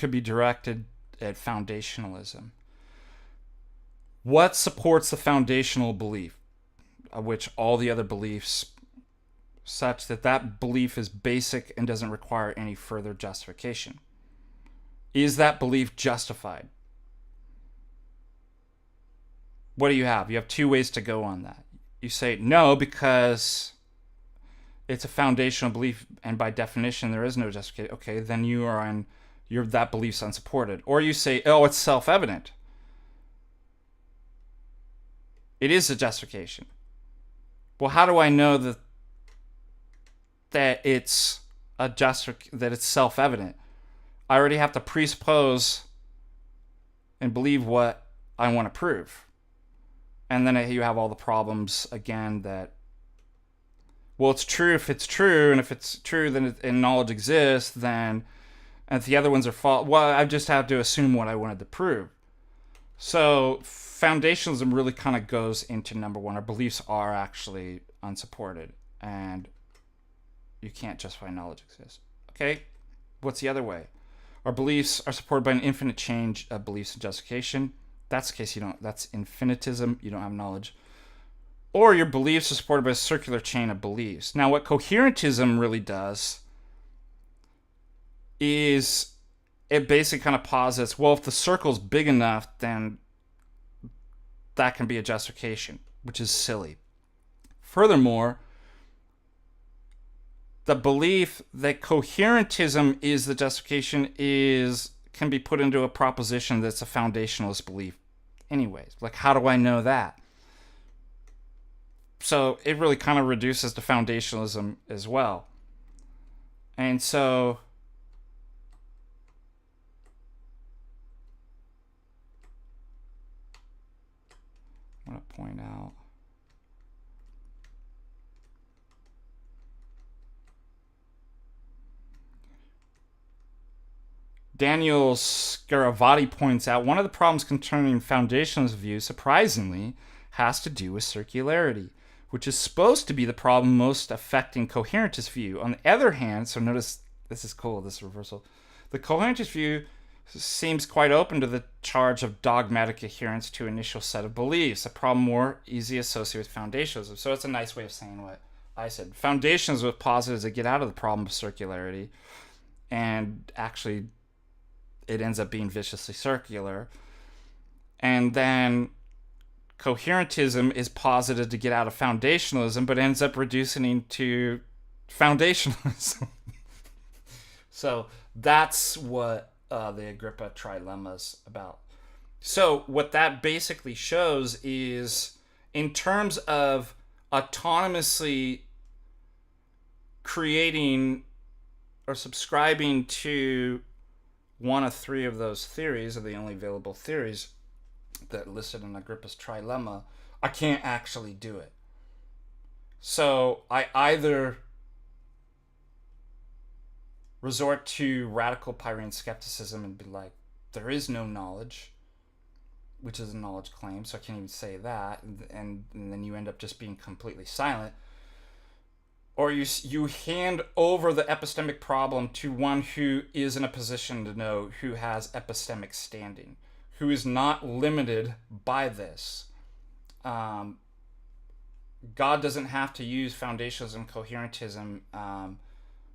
be directed at foundationalism. What supports the foundational belief, of which all the other beliefs, such that that belief is basic and doesn't require any further justification? Is that belief justified? What do you have? You have two ways to go on that. You say no, because it's a foundational belief, and by definition there is no justification. Okay, then that belief's unsupported. Or you say, oh, it's self-evident. It is a justification. Well, how do I know that it's that it's self-evident? I already have to presuppose and believe what I want to prove. And then you have all the problems again that, well, it's true if it's true, and if it's true, then and knowledge exists, then, and if the other ones are false, well, I just have to assume what I wanted to prove. So foundationalism really kind of goes into number one. Our beliefs are actually unsupported, and you can't justify knowledge exists. Okay, what's the other way? Our beliefs are supported by an infinite change of beliefs and justification. That's the case. That's infinitism. You don't have knowledge. Or your beliefs are supported by a circular chain of beliefs. Now, what coherentism really does is it basically kind of posits, well, if the circle's big enough, then that can be a justification, which is silly. Furthermore, the belief that coherentism is the justification can be put into a proposition that's a foundationalist belief anyways. Like, how do I know that? So it really kind of reduces to foundationalism as well. And so I want to point out Daniel Scaravati points out one of the problems concerning foundationalist view, surprisingly, has to do with circularity, which is supposed to be the problem most affecting coherentist view. On the other hand, so notice, this is cool, this reversal. The coherentist view seems quite open to the charge of dogmatic adherence to initial set of beliefs, a problem more easily associated with foundationalism. So it's a nice way of saying what I said. Foundationalism was posited to get out of the problem of circularity, and actually it ends up being viciously circular. And then coherentism is posited to get out of foundationalism, but ends up reducing to foundationalism. So that's what the Agrippa trilemma is about. So what that basically shows is, in terms of autonomously creating or subscribing to one of three of those theories, or the only available theories that listed in Agrippa's trilemma, I can't actually do it. So I either resort to radical Pyrrhenian skepticism and be like, there is no knowledge, which is a knowledge claim, so I can't even say that, and then you end up just being completely silent. Or you hand over the epistemic problem to one who is in a position to know, who has epistemic standing, who is not limited by this. God doesn't have to use foundationalism, coherentism,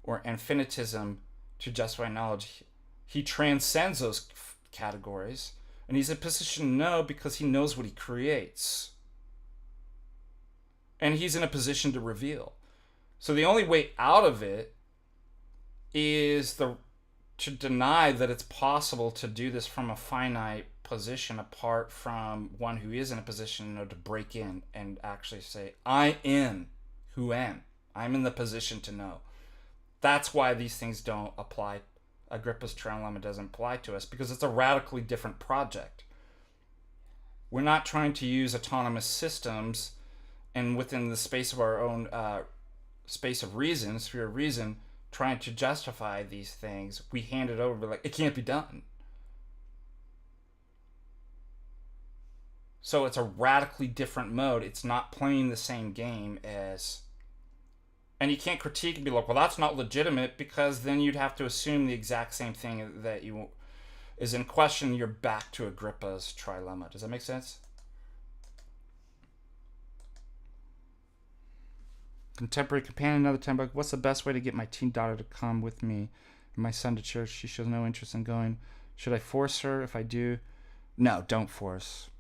or infinitism to justify knowledge. He transcends those categories, and he's in a position to know because he knows what he creates. And he's in a position to reveal. So the only way out of it is to deny that it's possible to do this from a finite position apart from one who is in a position, to break in and actually say, I am who am. I'm in the position to know. That's why these things don't apply. Agrippa's trilemma doesn't apply to us, because it's a radically different project. We're not trying to use autonomous systems and within the space of our own space of reason, sphere of reason, trying to justify these things. We hand it over, but like, it can't be done. So it's a radically different mode. It's not playing the same game as... And you can't critique and be like, well, that's not legitimate, because then you'd have to assume the exact same thing that is in question. You're back to Agrippa's trilemma. Does that make sense? Contemporary companion, another 10 bucks. What's the best way to get my teen daughter to come with me and my son to church? She shows no interest in going. Should I force her? If I do, no, don't force.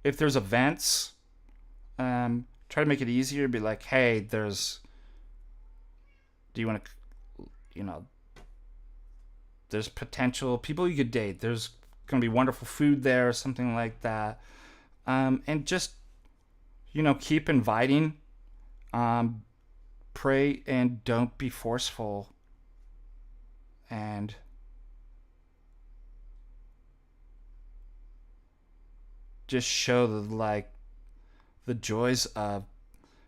If there's events, try to make it easier. Be like, hey, do you want to, there's potential people you could date. There's going to be wonderful food there, or something like that. And just, keep inviting, pray, and don't be forceful. And just show the joys of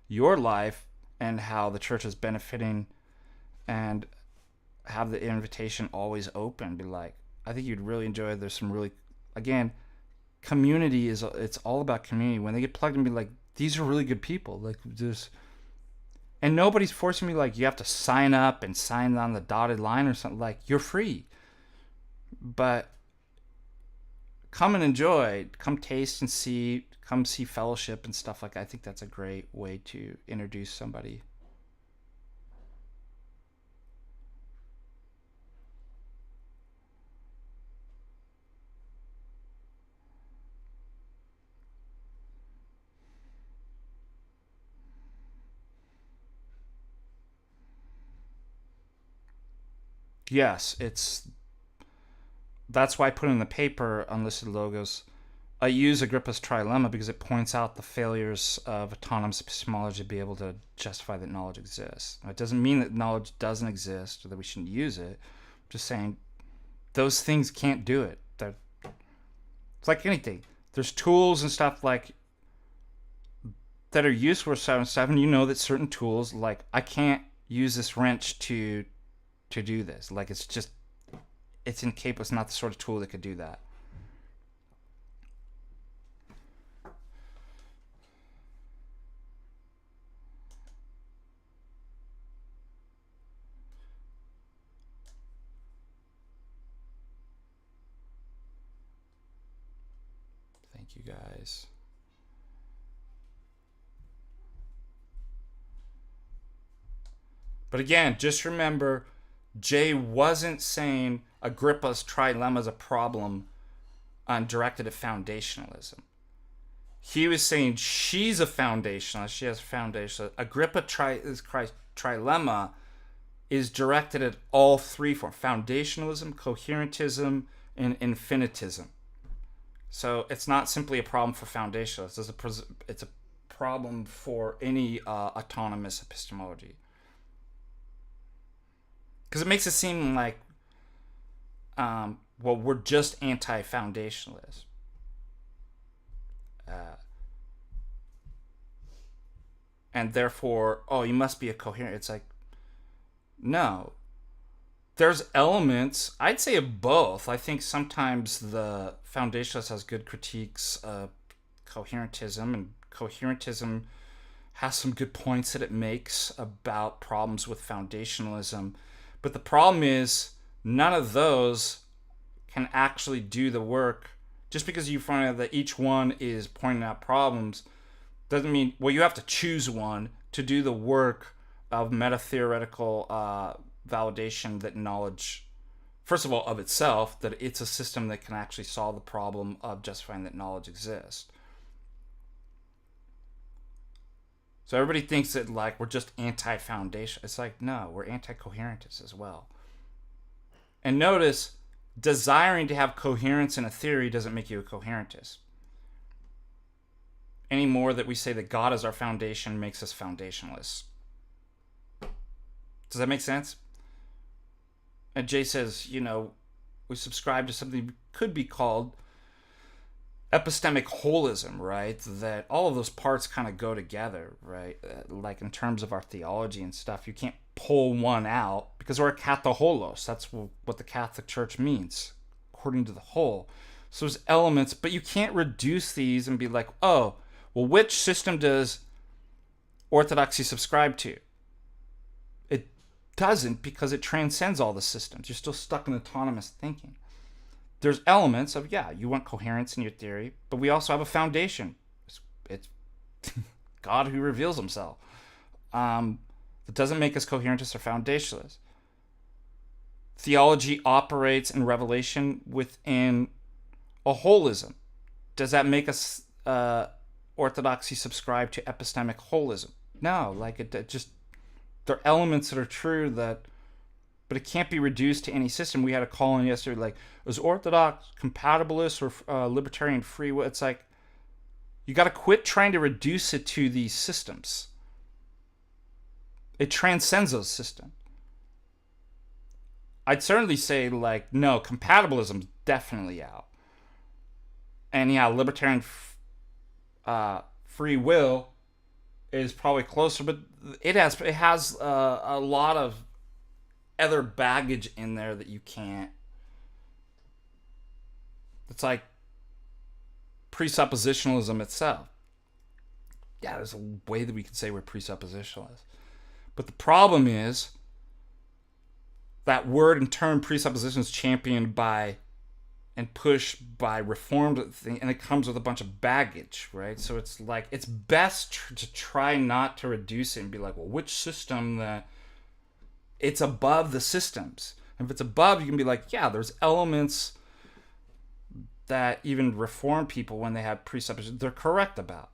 your life and how the church is benefiting, and have the invitation always open. Be like, I think you'd really enjoy it. There's some really, again, community it's all about community. When they get plugged in, be like, these are really good people. Like, just, and nobody's forcing me like, you have to sign up and sign on the dotted line or something. Like, you're free, but come and enjoy, come taste and see, come see fellowship and stuff like that. I think that's a great way to introduce somebody. Yes, that's why I put in the paper unlisted logos. I use Agrippa's trilemma because it points out the failures of autonomous epistemology to be able to justify that knowledge exists. Now, it doesn't mean that knowledge doesn't exist or that we shouldn't use it. I'm just saying those things can't do it. It's like anything. There's tools and stuff like that are useful for 7-7. You know that certain tools, like, I can't use this wrench to do this. Like, it's incapable. It's not the sort of tool that could do that. Thank you, guys. But again, just remember, Jay wasn't saying Agrippa's trilemma is a problem directed at foundationalism. He was saying she's a foundationalist. She has a foundationalist. Agrippa's trilemma is directed at all three forms: foundationalism, coherentism, and infinitism. So it's not simply a problem for foundationalists. It's a problem for any autonomous epistemology. Because it makes it seem like, we're just anti-foundationalists. And therefore, you must be a coherent. It's like, no. there's elements, I'd say, of both. I think sometimes the foundationalist has good critiques of coherentism, and coherentism has some good points that it makes about problems with foundationalism. But the problem is none of those can actually do the work. Just because you find out that each one is pointing out problems doesn't mean, well, you have to choose one to do the work of meta-theoretical validation that knowledge, first of all, of itself, that it's a system that can actually solve the problem of justifying that knowledge exists. So everybody thinks that, like, we're just anti-foundation. It's like, no, we're anti-coherentists as well. And notice, desiring to have coherence in a theory doesn't make you a coherentist. Any more that we say that God is our foundation makes us foundationalists. Does that make sense? And Jay says, we subscribe to something that could be called epistemic holism, right? That all of those parts kind of go together, right? Like in terms of our theology and stuff, you can't pull one out because we're a kathoholos. That's what the Catholic Church means, according to the whole. So there's elements, but you can't reduce these and be like, oh, well, which system does Orthodoxy subscribe to? It doesn't, because it transcends all the systems. You're still stuck in autonomous thinking. There's elements of, you want coherence in your theory, but we also have a foundation. It's God who reveals himself. That doesn't make us coherentists or foundationalists. Theology operates in revelation within a holism. Does that make us Orthodoxy subscribe to epistemic holism? No, like it just, there are elements that are true that, but it can't be reduced to any system. We had a call in yesterday, like, is Orthodox compatibilist or libertarian free will? It's like, you got to quit trying to reduce it to these systems. It transcends those systems. I'd certainly say, like, no, compatibilism's definitely out. And libertarian free will is probably closer, but it has a lot of other baggage in there that you can't. It's like presuppositionalism itself. Yeah, there's a way that we can say we're presuppositionalists. But the problem is that word and term presupposition is championed by and pushed by Reformed thing, and it comes with a bunch of baggage, right? So it's like, it's best to try not to reduce it and be like, well, which system that it's above the systems. And if it's above, you can be like, there's elements that even Reformed people, when they have presuppositions, they're correct about.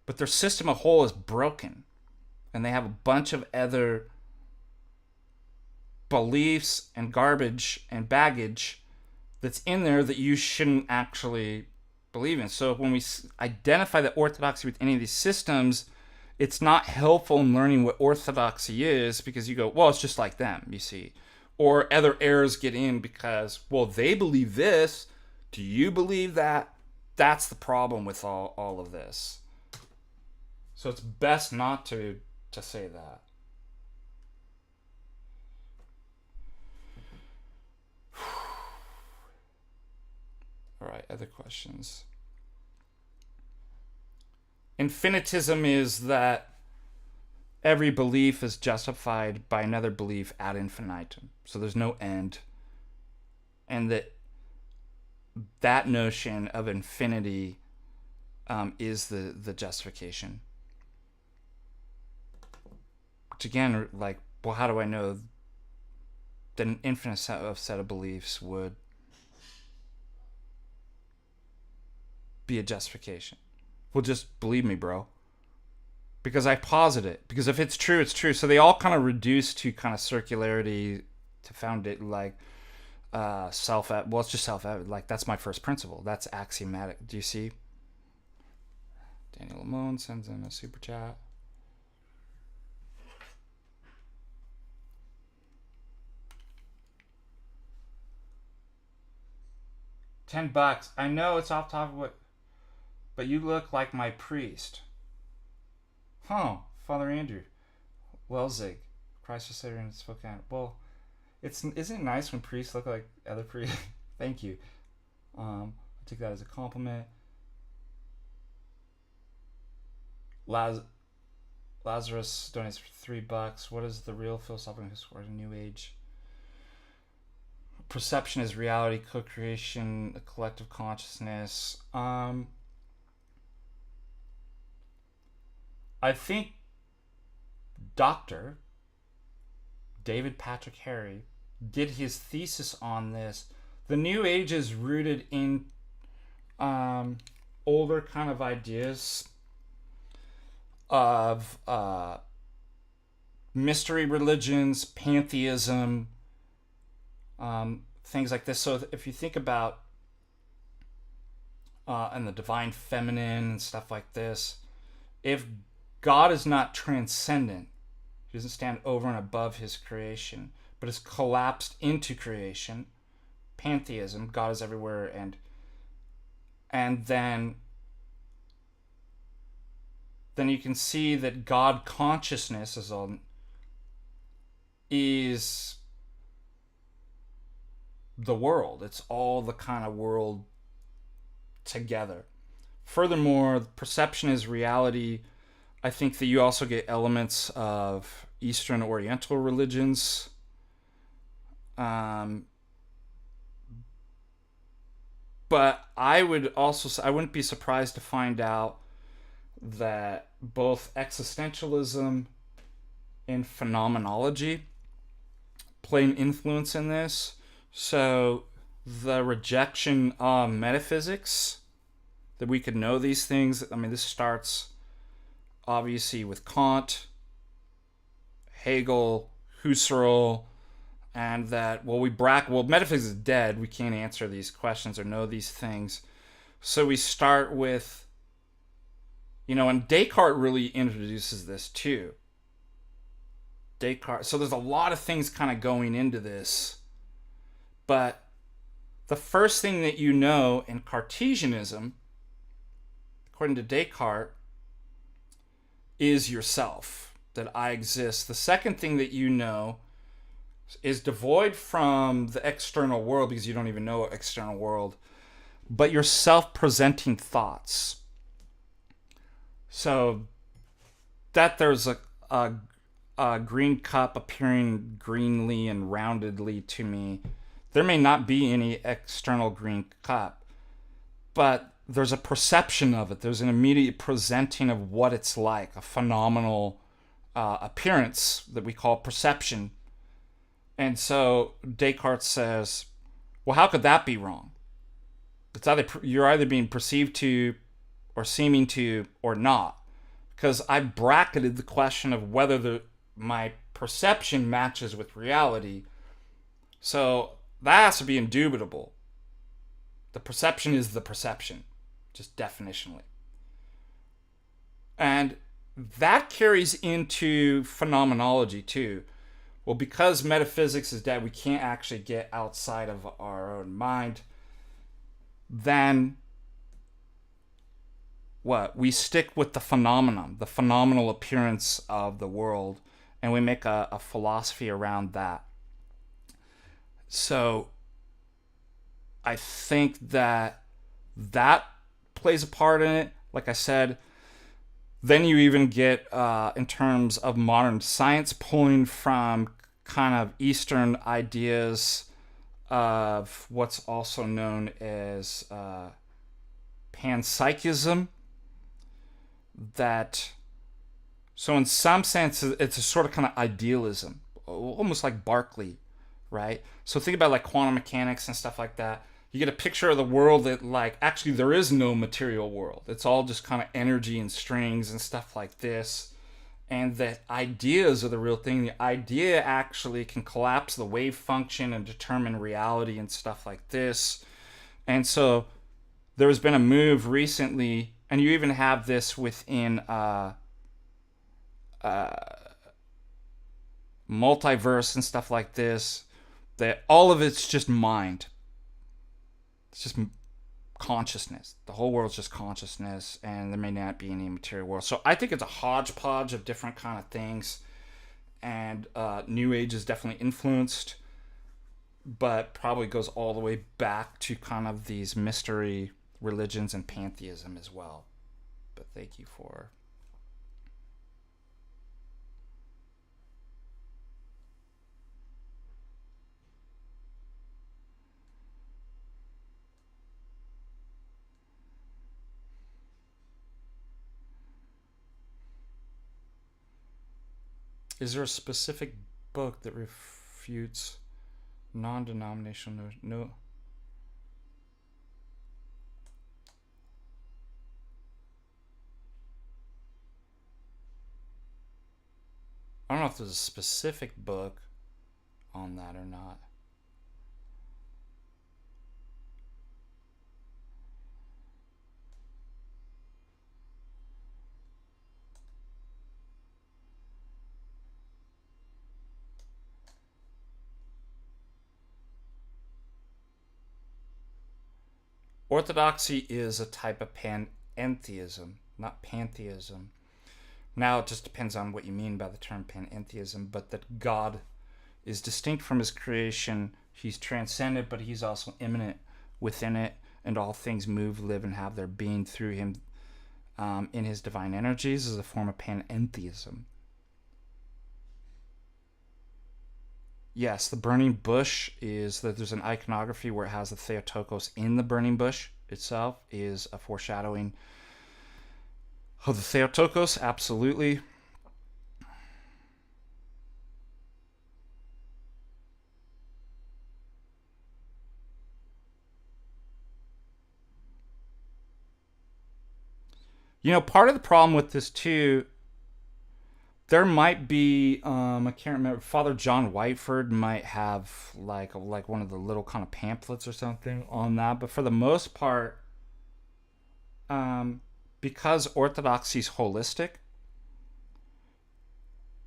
But their system as a whole is broken. And they have a bunch of other beliefs and garbage and baggage that's in there that you shouldn't actually believe in. So when we identify the orthodoxy with any of these systems, it's not helpful in learning what orthodoxy is, because you go, well, it's just like them, you see. Or other errors get in because, well, they believe this. Do you believe that? That's the problem with all of this. So it's best not to say that. All right, other questions. Infinitism is that every belief is justified by another belief ad infinitum. So there's no end. And that notion of infinity is the justification. Which again, like, well, how do I know that an infinite set of beliefs would be a justification? Well, just believe me, bro. Because I posit it. Because if it's true, it's true. So they all kind of reduce to kind of circularity, to found it like self-evident. Well, it's just self-evident. Like, that's my first principle. That's axiomatic. Do you see? Daniel Lamone sends in a super chat. $10. I know it's off topic, but you look like my priest. Huh, Father Andrew. Well, Zig. Christ the Savior and spoken. Well, isn't it nice when priests look like other priests? Thank you. I take that as a compliment. Lazarus donates for $3. What is the real philosophical history of the New Age? Perception is reality, co-creation, a collective consciousness. I think Dr. David Patrick Harry did his thesis on this. The New Age is rooted in older kind of ideas of mystery religions, pantheism, things like this. So if you think about and the divine feminine and stuff like this, if God is not transcendent, he doesn't stand over and above his creation, but is collapsed into creation, pantheism, God is everywhere, and then you can see that God consciousness is the world. It's all the kind of world together. Furthermore, perception is reality. I think that you also get elements of Eastern Oriental religions. But I wouldn't be surprised to find out that both existentialism and phenomenology play an influence in this. So the rejection of metaphysics, that we could know these things. I mean, this starts obviously with Kant, Hegel, Husserl, and that, metaphysics is dead. We can't answer these questions or know these things. So we start with, and Descartes really introduces this too. Descartes. So there's a lot of things kind of going into this. But the first thing that you know in Cartesianism, according to Descartes, is yourself, that I exist. The second thing that you know is devoid from the external world, because you don't even know an external world, but your self-presenting thoughts. So that there's a green cup appearing greenly and roundedly to me. There may not be any external green cup, but there's a perception of it. There's an immediate presenting of what it's like, a phenomenal appearance that we call perception. And so Descartes says, well, how could that be wrong? It's you're either being perceived to or seeming to or not. Because I bracketed the question of whether my perception matches with reality. So that has to be indubitable. The perception is the perception, just definitionally. And that carries into phenomenology too. Well, because metaphysics is dead, we can't actually get outside of our own mind. Then what? We stick with the phenomenon, the phenomenal appearance of the world, and we make a philosophy around that. So I think that plays a part in it. Like I said, then you even get, in terms of modern science, pulling from kind of Eastern ideas of what's also known as panpsychism. So in some sense, it's a sort of kind of idealism, almost like Berkeley, right? So think about like quantum mechanics and stuff like that. You get a picture of the world that, like, actually there is no material world. It's all just kind of energy and strings and stuff like this. And that ideas are the real thing. The idea actually can collapse the wave function and determine reality and stuff like this. And so there's been a move recently, and you even have this within multiverse and stuff like this, that all of it's just mind. It's just consciousness. The whole world's just consciousness, and there may not be any material world. So I think it's a hodgepodge of different kind of things. and New Age is definitely influenced, but probably goes all the way back to kind of these mystery religions and pantheism as well. But thank you for... Is there a specific book that refutes non-denominational no? I don't know if there's a specific book on that or not. Orthodoxy is a type of panentheism, not pantheism. Now it just depends on what you mean by the term panentheism, but that God is distinct from his creation. He's transcendent, but he's also immanent within it, and all things move, live, and have their being through him in his divine energies is a form of panentheism. Yes, the burning bush is that there's an iconography where it has the Theotokos in the burning bush itself is a foreshadowing of the Theotokos, absolutely. You know, part of the problem with this too, there might be I can't remember, Father John Whiteford might have like one of the little kind of pamphlets or something on that, but for the most part, because orthodoxy is holistic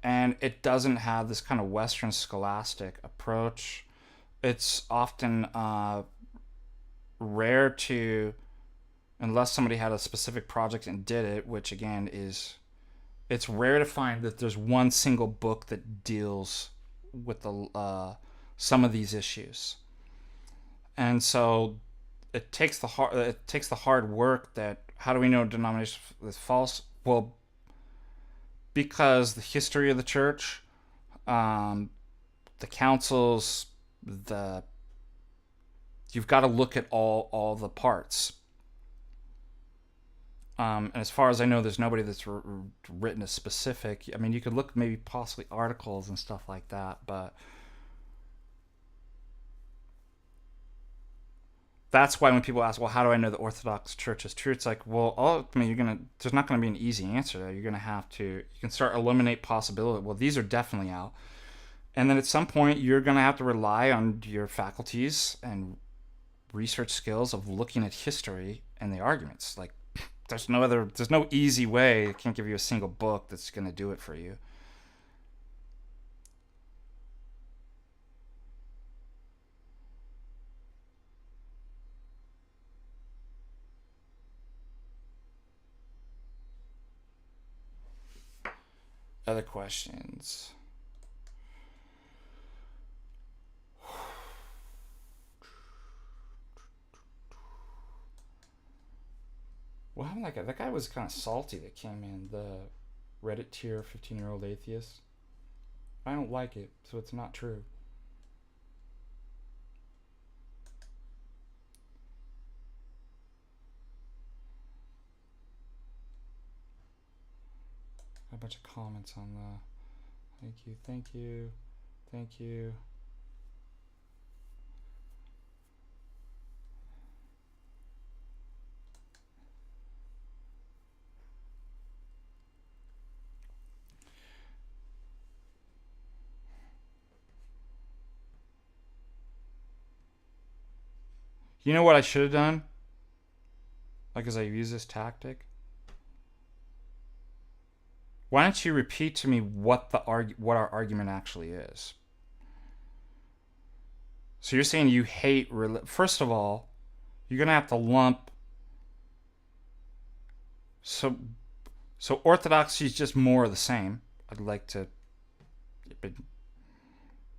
and it doesn't have this kind of Western scholastic approach, it's often rare to, unless somebody had a specific project and did it, which again is, it's rare to find that there's one single book that deals with the some of these issues, and so it takes the hard work. That how do we know a denomination is false? Well, because the history of the church, the councils, you've got to look at all the parts. And as far as I know, there's nobody that's written a specific. I mean, you could look maybe possibly articles and stuff like that, but that's why when people ask, well, how do I know the Orthodox Church is true? It's like, well, there's not gonna be an easy answer there. You're gonna have to, you can start eliminate possibility. Well, these are definitely out, and then at some point, you're gonna have to rely on your faculties and research skills of looking at history and the arguments. Like, there's no easy way. I can't give you a single book that's going to do it for you. Other questions? What happened to that guy? That guy was kind of salty that came in, the Reddit tier 15-year-old atheist. I don't like it, so it's not true. A bunch of comments on the thank you. You know what I should have done? Like, as I use this tactic, why don't you repeat to me what our argument actually is? So you're saying you hate first of all, you're gonna have to lump. So orthodoxy is just more of the same. I'd like to But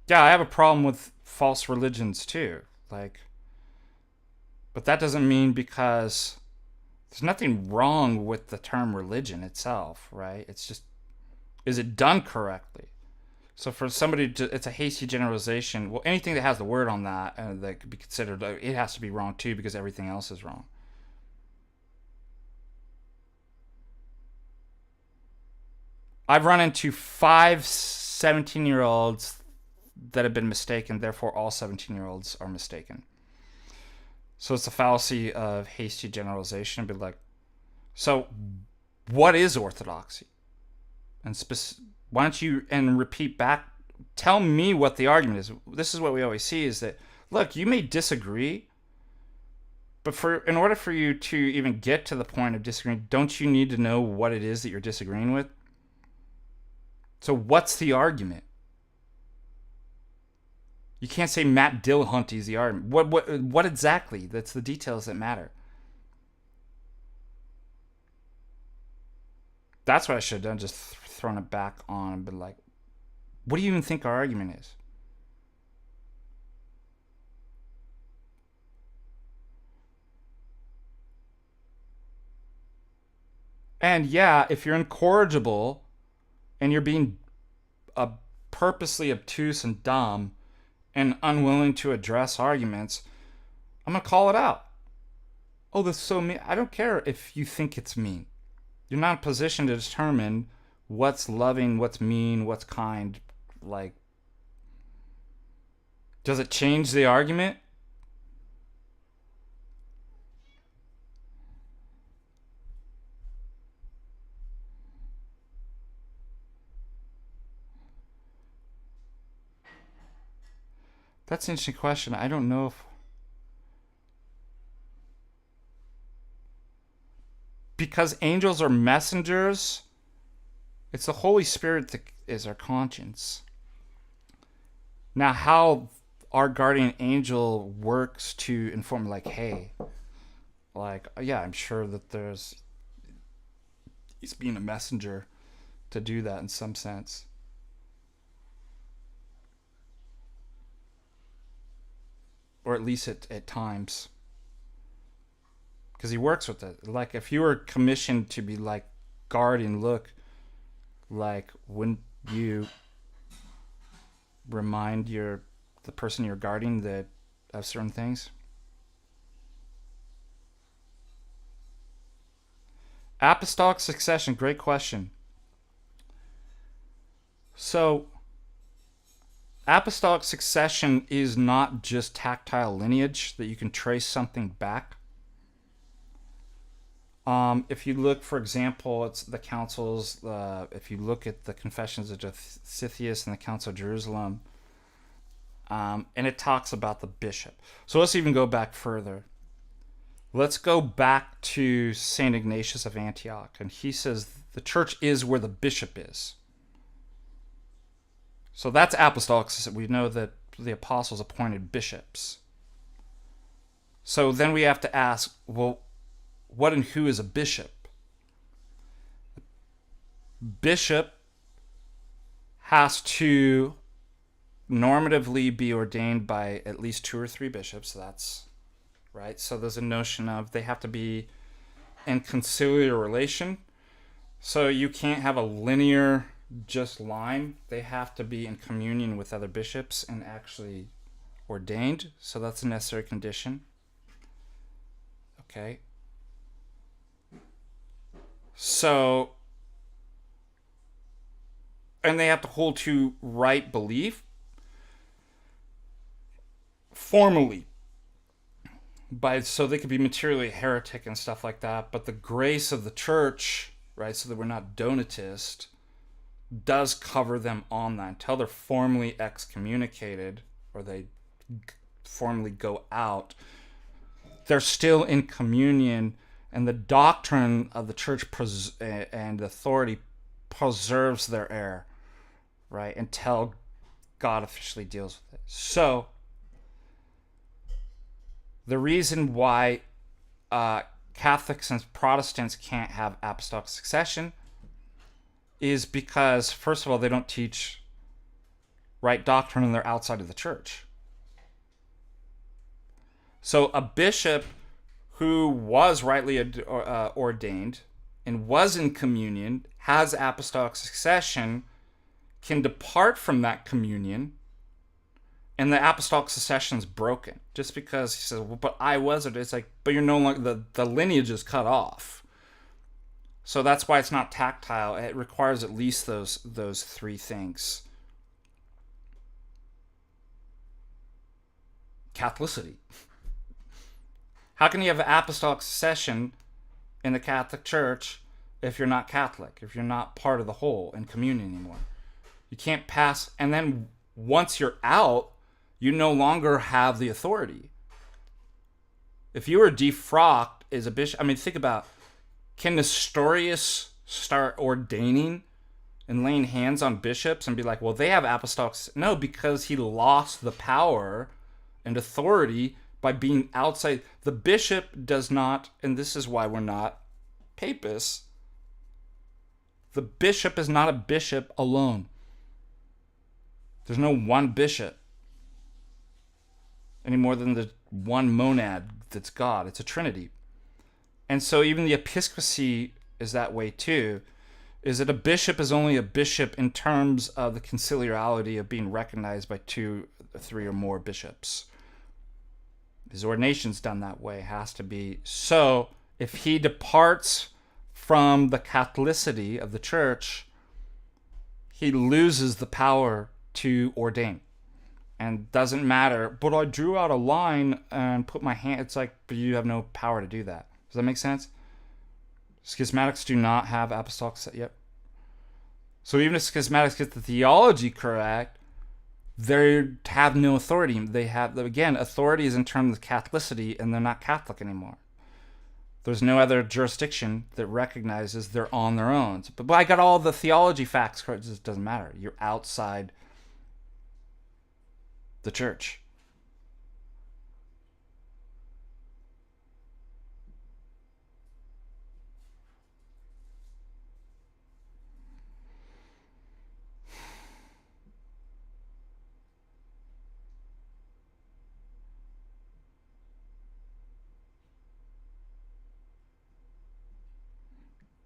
yeah, I have a problem with false religions too. Like, but that doesn't mean because there's nothing wrong with the term religion itself, right? It's just, is it done correctly? So for somebody to, it's a hasty generalization. Well, anything that has the word on that that could be considered, it has to be wrong too because everything else is wrong. I've run into 5 17-year-olds that have been mistaken, therefore all 17-year-olds are mistaken. So it's a fallacy of hasty generalization. But like, so what is orthodoxy? And why don't you and repeat back? Tell me what the argument is. This is what we always see: is that look, you may disagree, but in order for you to even get to the point of disagreeing, don't you need to know what it is that you're disagreeing with? So what's the argument? You can't say Matt Dillhunt is the argument. What exactly? That's the details that matter. That's what I should have done, just thrown it back on and been like, what do you even think our argument is? And yeah, if you're incorrigible and you're being purposely obtuse and dumb and unwilling to address arguments, I'm going to call it out. Oh, that's so mean. I don't care if you think it's mean. You're not in a position to determine what's loving, what's mean, what's kind. Like, does it change the argument? That's an interesting question. I don't know if... Because angels are messengers, it's the Holy Spirit that is our conscience. Now, how our guardian angel works to inform, like, hey, like, yeah, I'm sure that he's being a messenger to do that in some sense. Or at least at times. Because he works with it. Like, if you were commissioned to be like, guardian, look, like, wouldn't you remind the person you're guarding that of certain things? Apostolic succession, great question. So, apostolic succession is not just tactile lineage that you can trace something back. If you look, for example, it's the councils. If you look at the Confessions of Josephus and the Council of Jerusalem, and it talks about the bishop. So let's even go back further. Let's go back to Saint Ignatius of Antioch, and he says the church is where the bishop is. So that's apostolic. We know that the apostles appointed bishops. So then we have to ask, well, what and who is a bishop? Bishop has to normatively be ordained by at least 2 or 3 bishops. That's right. So there's a notion of they have to be in conciliar relation. So you can't have a linear just line. They have to be in communion with other bishops and actually ordained. So that's a necessary condition. Okay. So, and they have to hold to right belief formally, so they could be materially heretic and stuff like that. But the grace of the church, right, so that we're not Donatist, does cover them on that until they're formally excommunicated or they formally go out. They're still in communion. And the doctrine of the church and authority preserves their error, right, until God officially deals with it. So, the reason why Catholics and Protestants can't have apostolic succession is because, first of all, they don't teach right doctrine and they're outside of the church. So a bishop who was rightly ordained and was in communion, has apostolic succession, can depart from that communion, and the apostolic succession is broken. Just because he says, well, but I was it. It's like, but you're no longer, the lineage is cut off. So that's why it's not tactile. It requires at least those three things. Catholicity. How can you have apostolic succession in the Catholic Church if you're not Catholic, if you're not part of the whole in communion anymore? You can't pass, and then once you're out, you no longer have the authority. If you were defrocked as a bishop, I mean, think about, can Nestorius start ordaining and laying hands on bishops and be like, well, they have apostolic? No, because he lost the power and authority by being outside. The bishop does not, and this is why we're not papists, the bishop is not a bishop alone. There's no one bishop any more than the one monad that's God. It's a Trinity. And so even the episcopacy is that way too, is that a bishop is only a bishop in terms of the conciliarity of being recognized by 2, 3 or more bishops. His ordination's done that way, has to be. So if he departs from the Catholicity of the church, he loses the power to ordain. And doesn't matter, but I drew out a line and put my hand, it's like, but you have no power to do that. Does that make sense? Schismatics do not have apostolic yet. So even if schismatics get the theology correct, they have no authority. They have, again, authority is in terms of Catholicity, and they're not Catholic anymore. There's no other jurisdiction that recognizes they're on their own. But I got all the theology facts correct. It just doesn't matter. You're outside the church.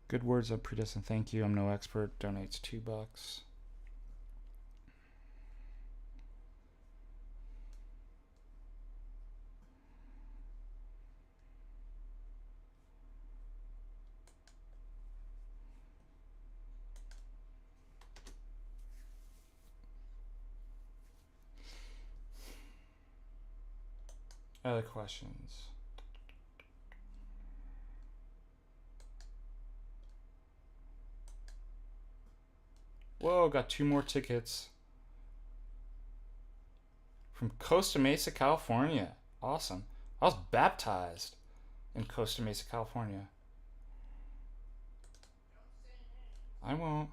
Good words of predestined. Thank you. I'm no expert. Donates $2. Other questions? Whoa, got 2 more tickets from Costa Mesa, California. Awesome. I was baptized in Costa Mesa, California. I won't.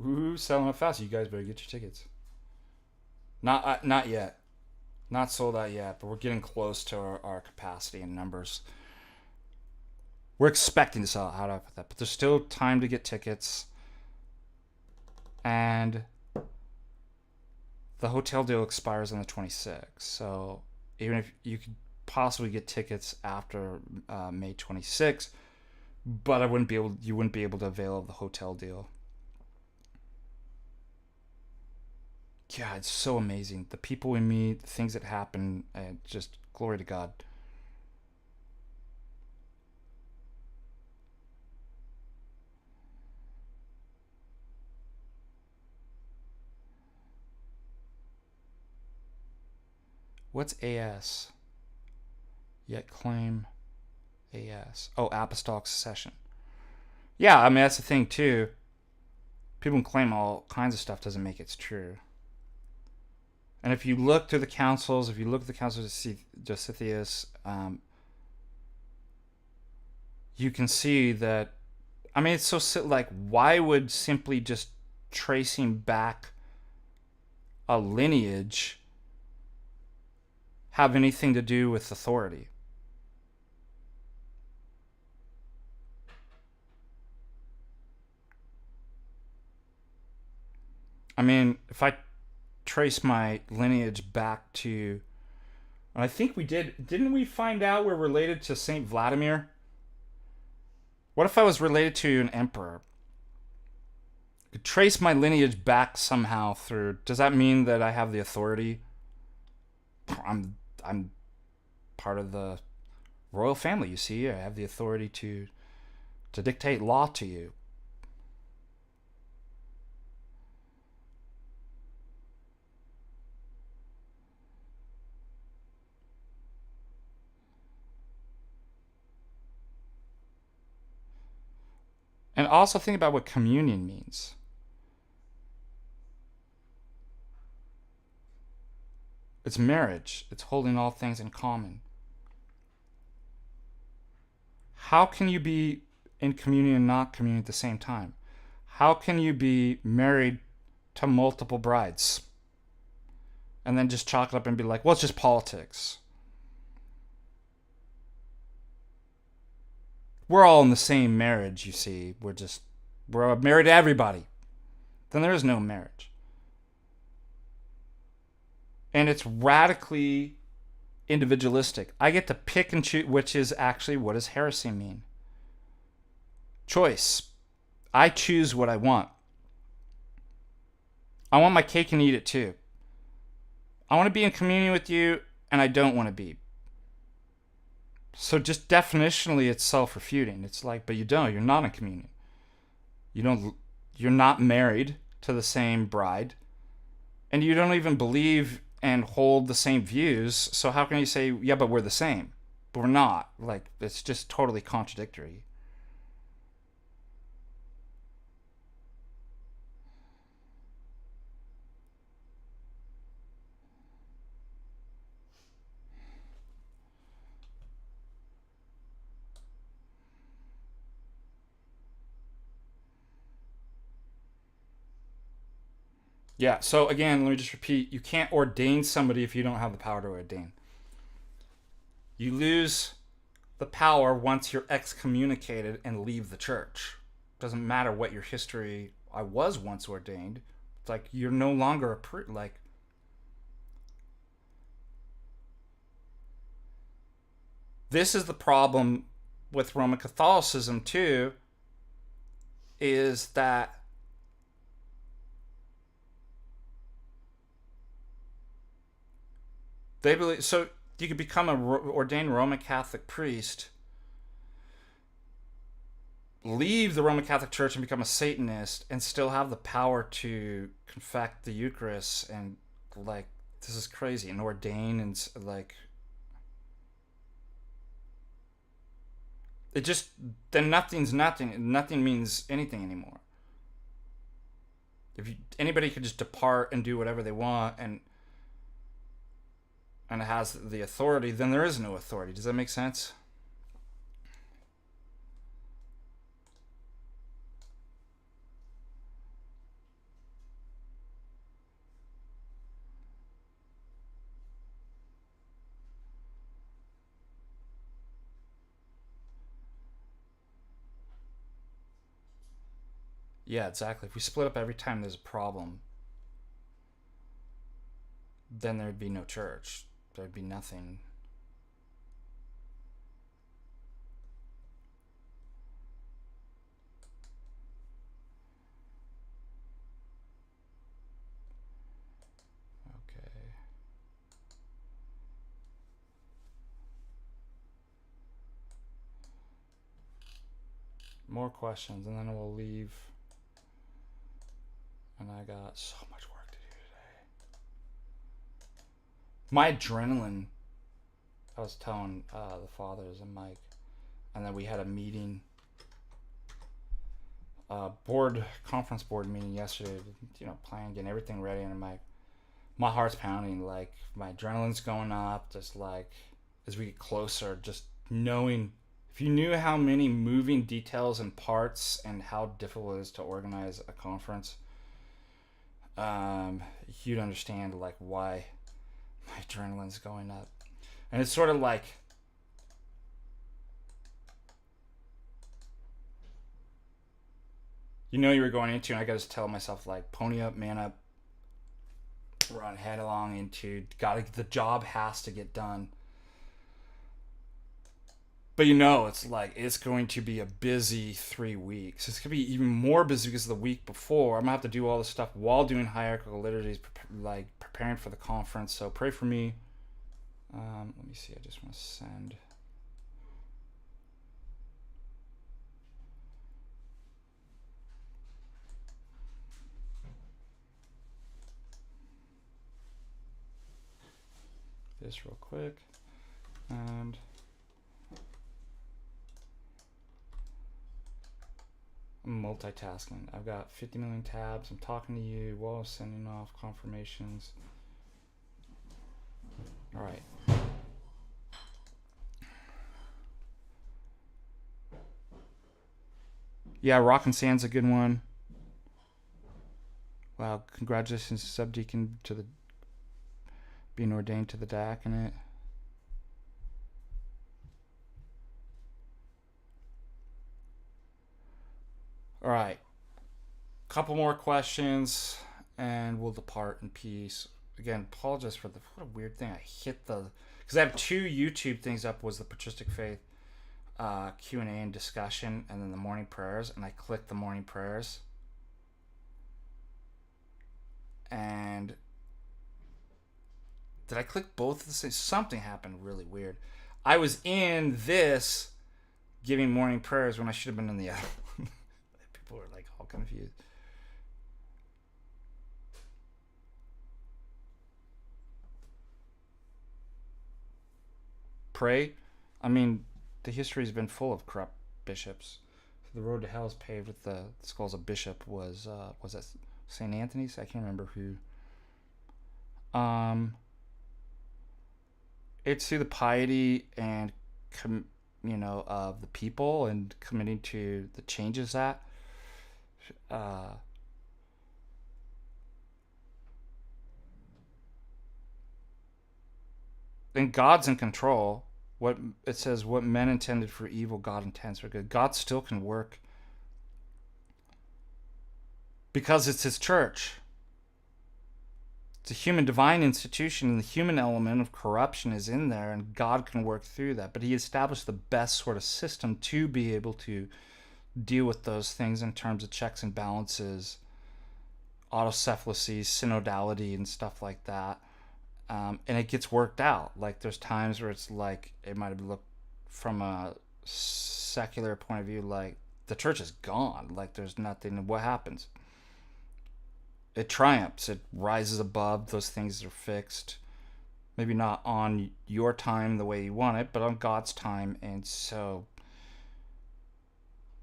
Ooh, selling up fast. You guys better get your tickets. Not yet. Not sold out yet, but we're getting close to our capacity and numbers. We're expecting to sell out after that, but there's still time to get tickets. And the hotel deal expires on the 26th. So even if you could possibly get tickets after May 26th, but you wouldn't be able to avail of the hotel deal. Yeah, it's so amazing. The people we meet, the things that happen, just glory to God. What's AS? Yet claim AS. Oh, apostolic succession. Yeah, I mean, that's the thing, too. People can claim all kinds of stuff, doesn't make it true. And if you look through the councils, if you look at the councils of Josephus, you can see that, I mean, it's so, like, why would simply just tracing back a lineage have anything to do with authority? I mean, if I trace my lineage back to, I think we didn't we find out we're related to Saint Vladimir? What if I was related to an emperor? I could trace my lineage back somehow through. Does that mean that I have the authority? I'm part of the royal family, you see. I have the authority to dictate law to you. And also think about what communion means. It's marriage. It's holding all things in common. How can you be in communion and not communion at the same time? How can you be married to multiple brides and then just chalk it up and be like, well, it's just politics? We're all in the same marriage, you see. We're married to everybody. Then there is no marriage. And it's radically individualistic. I get to pick and choose, which is actually what does heresy mean? Choice. I choose what I want. I want my cake and eat it too. I want to be in communion with you, and I don't want to be. So just definitionally, it's self-refuting. It's like, but you don't. You're not in communion. You're not married to the same bride, and you don't even believe and hold the same views. So how can you say, yeah, but we're the same? But we're not. Like, it's just totally contradictory. Yeah, so again, let me just repeat. You can't ordain somebody if you don't have the power to ordain. You lose the power once you're excommunicated and leave the church. Doesn't matter what your history. I was once ordained. It's like you're no longer like. This is the problem with Roman Catholicism too, is that they believe, so you could become an ordained Roman Catholic priest, leave the Roman Catholic Church and become a Satanist, and still have the power to confect the Eucharist, and like, this is crazy, and ordain, and like, it just, then nothing's nothing. Nothing means anything anymore. If anybody could just depart and do whatever they want, and it has the authority, then there is no authority. Does that make sense? Yeah, exactly. If we split up every time there's a problem, then there'd be no church. There'd be nothing. Okay. More questions, and then we'll leave. And I got so much work to do today. My adrenaline, I was telling the fathers and Mike, and then we had a meeting, conference board meeting yesterday, plan, getting everything ready, and my heart's pounding, like, my adrenaline's going up, just like, as we get closer, just knowing, if you knew how many moving details and parts and how difficult it is to organize a conference, you'd understand like why my adrenaline's going up. And it's sort of like, you were going into, and I gotta tell myself, like, pony up, man up, run headlong into the job has to get done. But it's going to be a busy 3 weeks. It's going to be even more busy because the week before, I'm going to have to do all this stuff while doing hierarchical liturgies, preparing for the conference. So pray for me. Let me see. I just want to send. This real quick. And. I'm multitasking. I've got 50 million tabs. I'm talking to you while sending off confirmations. All right. Yeah, Rock and Sand's a good one. Wow, congratulations, subdeacon, to the being ordained to the diaconate. All right, couple more questions, and we'll depart in peace. Again, apologize for what a weird thing. I hit because I have 2 YouTube things up. Was the Patristic Faith Q&A and discussion, and then the morning prayers, and I clicked the morning prayers, and did I click both of the same? Something happened really weird. I was in this giving morning prayers when I should have been in the other one. People are like all confused. Pray. I mean, the history's been full of corrupt bishops. The road to hell is paved with the skulls of bishop. Was that St. Anthony's? I can't remember who. It's through the piety and of the people and committing to the changes that and God's in control. What it says, what men intended for evil, God intends for good. God still can work because it's his church. It's a human divine institution, and the human element of corruption is in there, and God can work through that. But he established the best sort of system to be able to deal with those things in terms of checks and balances, autocephaly, synodality, and stuff like that. And it gets worked out. Like, there's times where it's like, it might have looked from a secular point of view like the church is gone. Like, there's nothing. What happens? It triumphs. It rises above. Those things are fixed. Maybe not on your time the way you want it, but on God's time. And so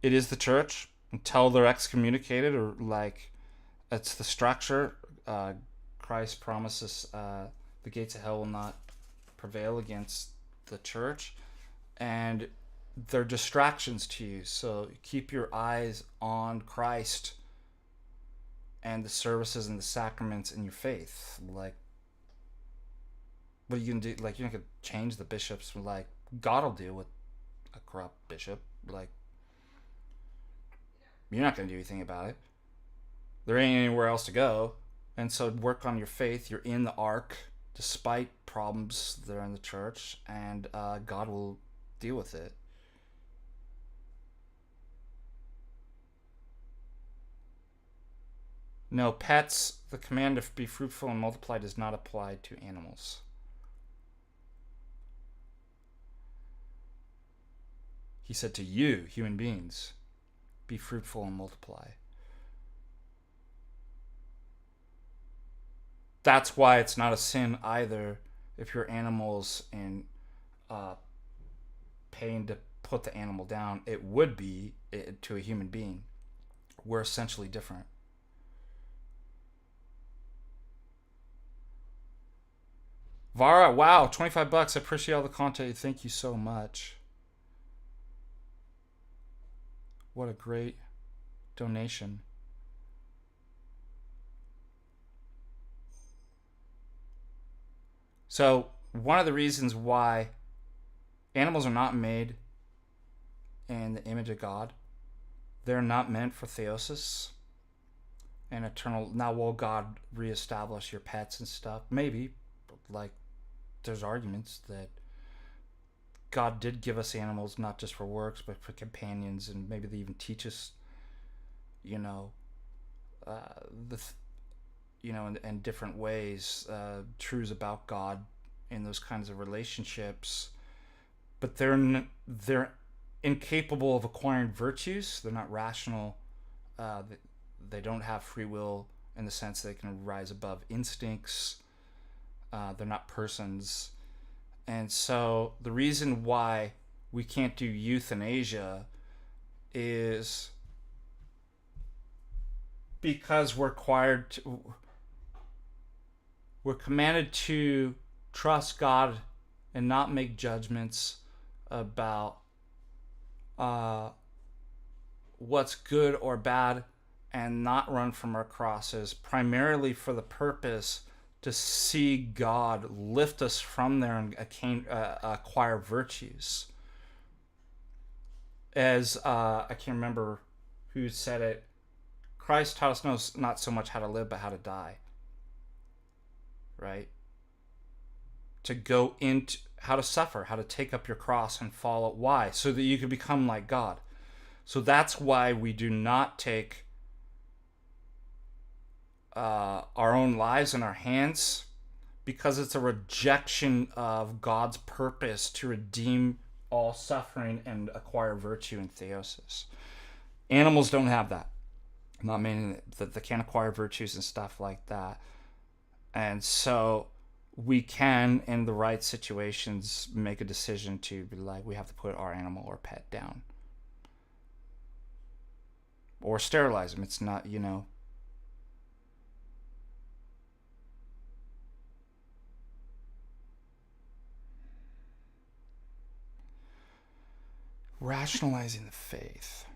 it is the church until they're excommunicated, or like, it's the structure. Christ promises the gates of hell will not prevail against the church, and they're distractions to you. So keep your eyes on Christ and the services and the sacraments in your faith. Like, what are you gonna do? Like, you're not gonna change the bishops. Like, God will deal with a corrupt bishop. Like, you're not gonna do anything about it. There ain't anywhere else to go. And so work on your faith. You're in the ark despite problems that are in the church, and God will deal with it. No, pets, the command to be fruitful and multiply does not apply to animals. He said to you, human beings, be fruitful and multiply. That's why it's not a sin either if your animal's in pain to put the animal down. It would be to a human being. We're essentially different. Vara, wow, $25. I appreciate all the content. Thank you so much. What a great donation. So, one of the reasons why animals are not made in the image of God, they're not meant for theosis. and eternal. Now, will God reestablish your pets and stuff? Maybe. Like, there's arguments that God did give us animals not just for works, but for companions, and maybe they even teach us, you know, in different ways, truths about God in those kinds of relationships. But they're incapable of acquiring virtues. They're not rational. They don't have free will in the sense they can rise above instincts. They're not persons. And so the reason why we can't do euthanasia is because we're commanded to trust God and not make judgments about what's good or bad, and not run from our crosses, primarily for the purpose to see God lift us from there and acquire virtues. As I can't remember who said it, Christ taught us not so much how to live, but how to die. Right? To go into how to suffer, how to take up your cross and follow. Why? So that you can become like God. So that's why we do not take our own lives in our hands, because it's a rejection of God's purpose to redeem all suffering and acquire virtue and theosis. Animals don't have that. I'm not meaning that they can't acquire virtues and stuff like that. And so we can, in the right situations, make a decision to be like, we have to put our animal or pet down. Or sterilize them. It's not, rationalizing the faith.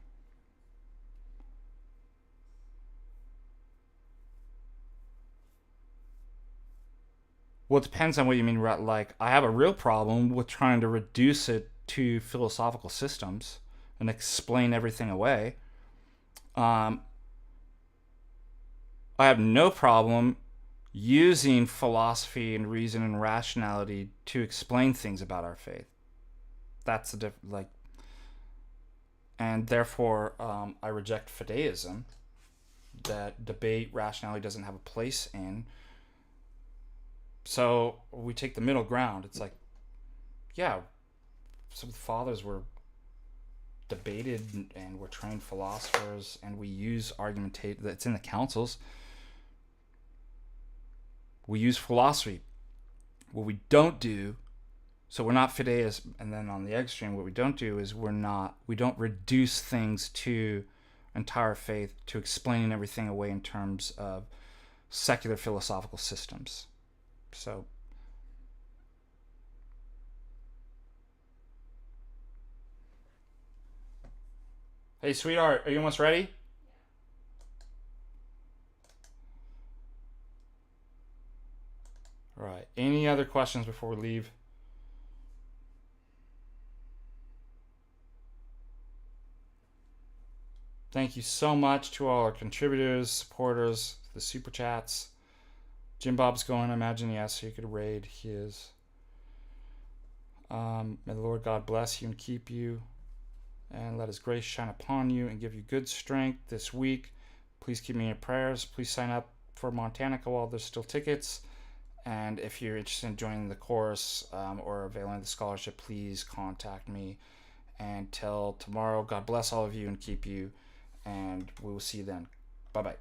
Well, it depends on what you mean. Like, I have a real problem with trying to reduce it to philosophical systems and explain everything away. I have no problem using philosophy and reason and rationality to explain things about our faith. That's the and therefore I reject fideism, that debate rationality doesn't have a place in. So we take the middle ground. It's like, yeah, some of the fathers were debated and were trained philosophers, and we use argumentation that's in the councils. We use philosophy. What we don't do, so we're not fideist, and then on the extreme, what we don't do is we don't reduce things to entire faith, to explaining everything away in terms of secular philosophical systems. So hey, sweetheart, are you almost ready? All right. Any other questions before we leave? Thank you so much to all our contributors, supporters, the super chats. Jim Bob's going, I imagine, yes, so you could raid his. May the Lord God bless you and keep you, and let his grace shine upon you and give you good strength this week. Please keep me in your prayers. Please sign up for MontaNIKA while there's still tickets. And if you're interested in joining the course or availing the scholarship, please contact me. And till tomorrow, God bless all of you and keep you. And we will see you then. Bye-bye.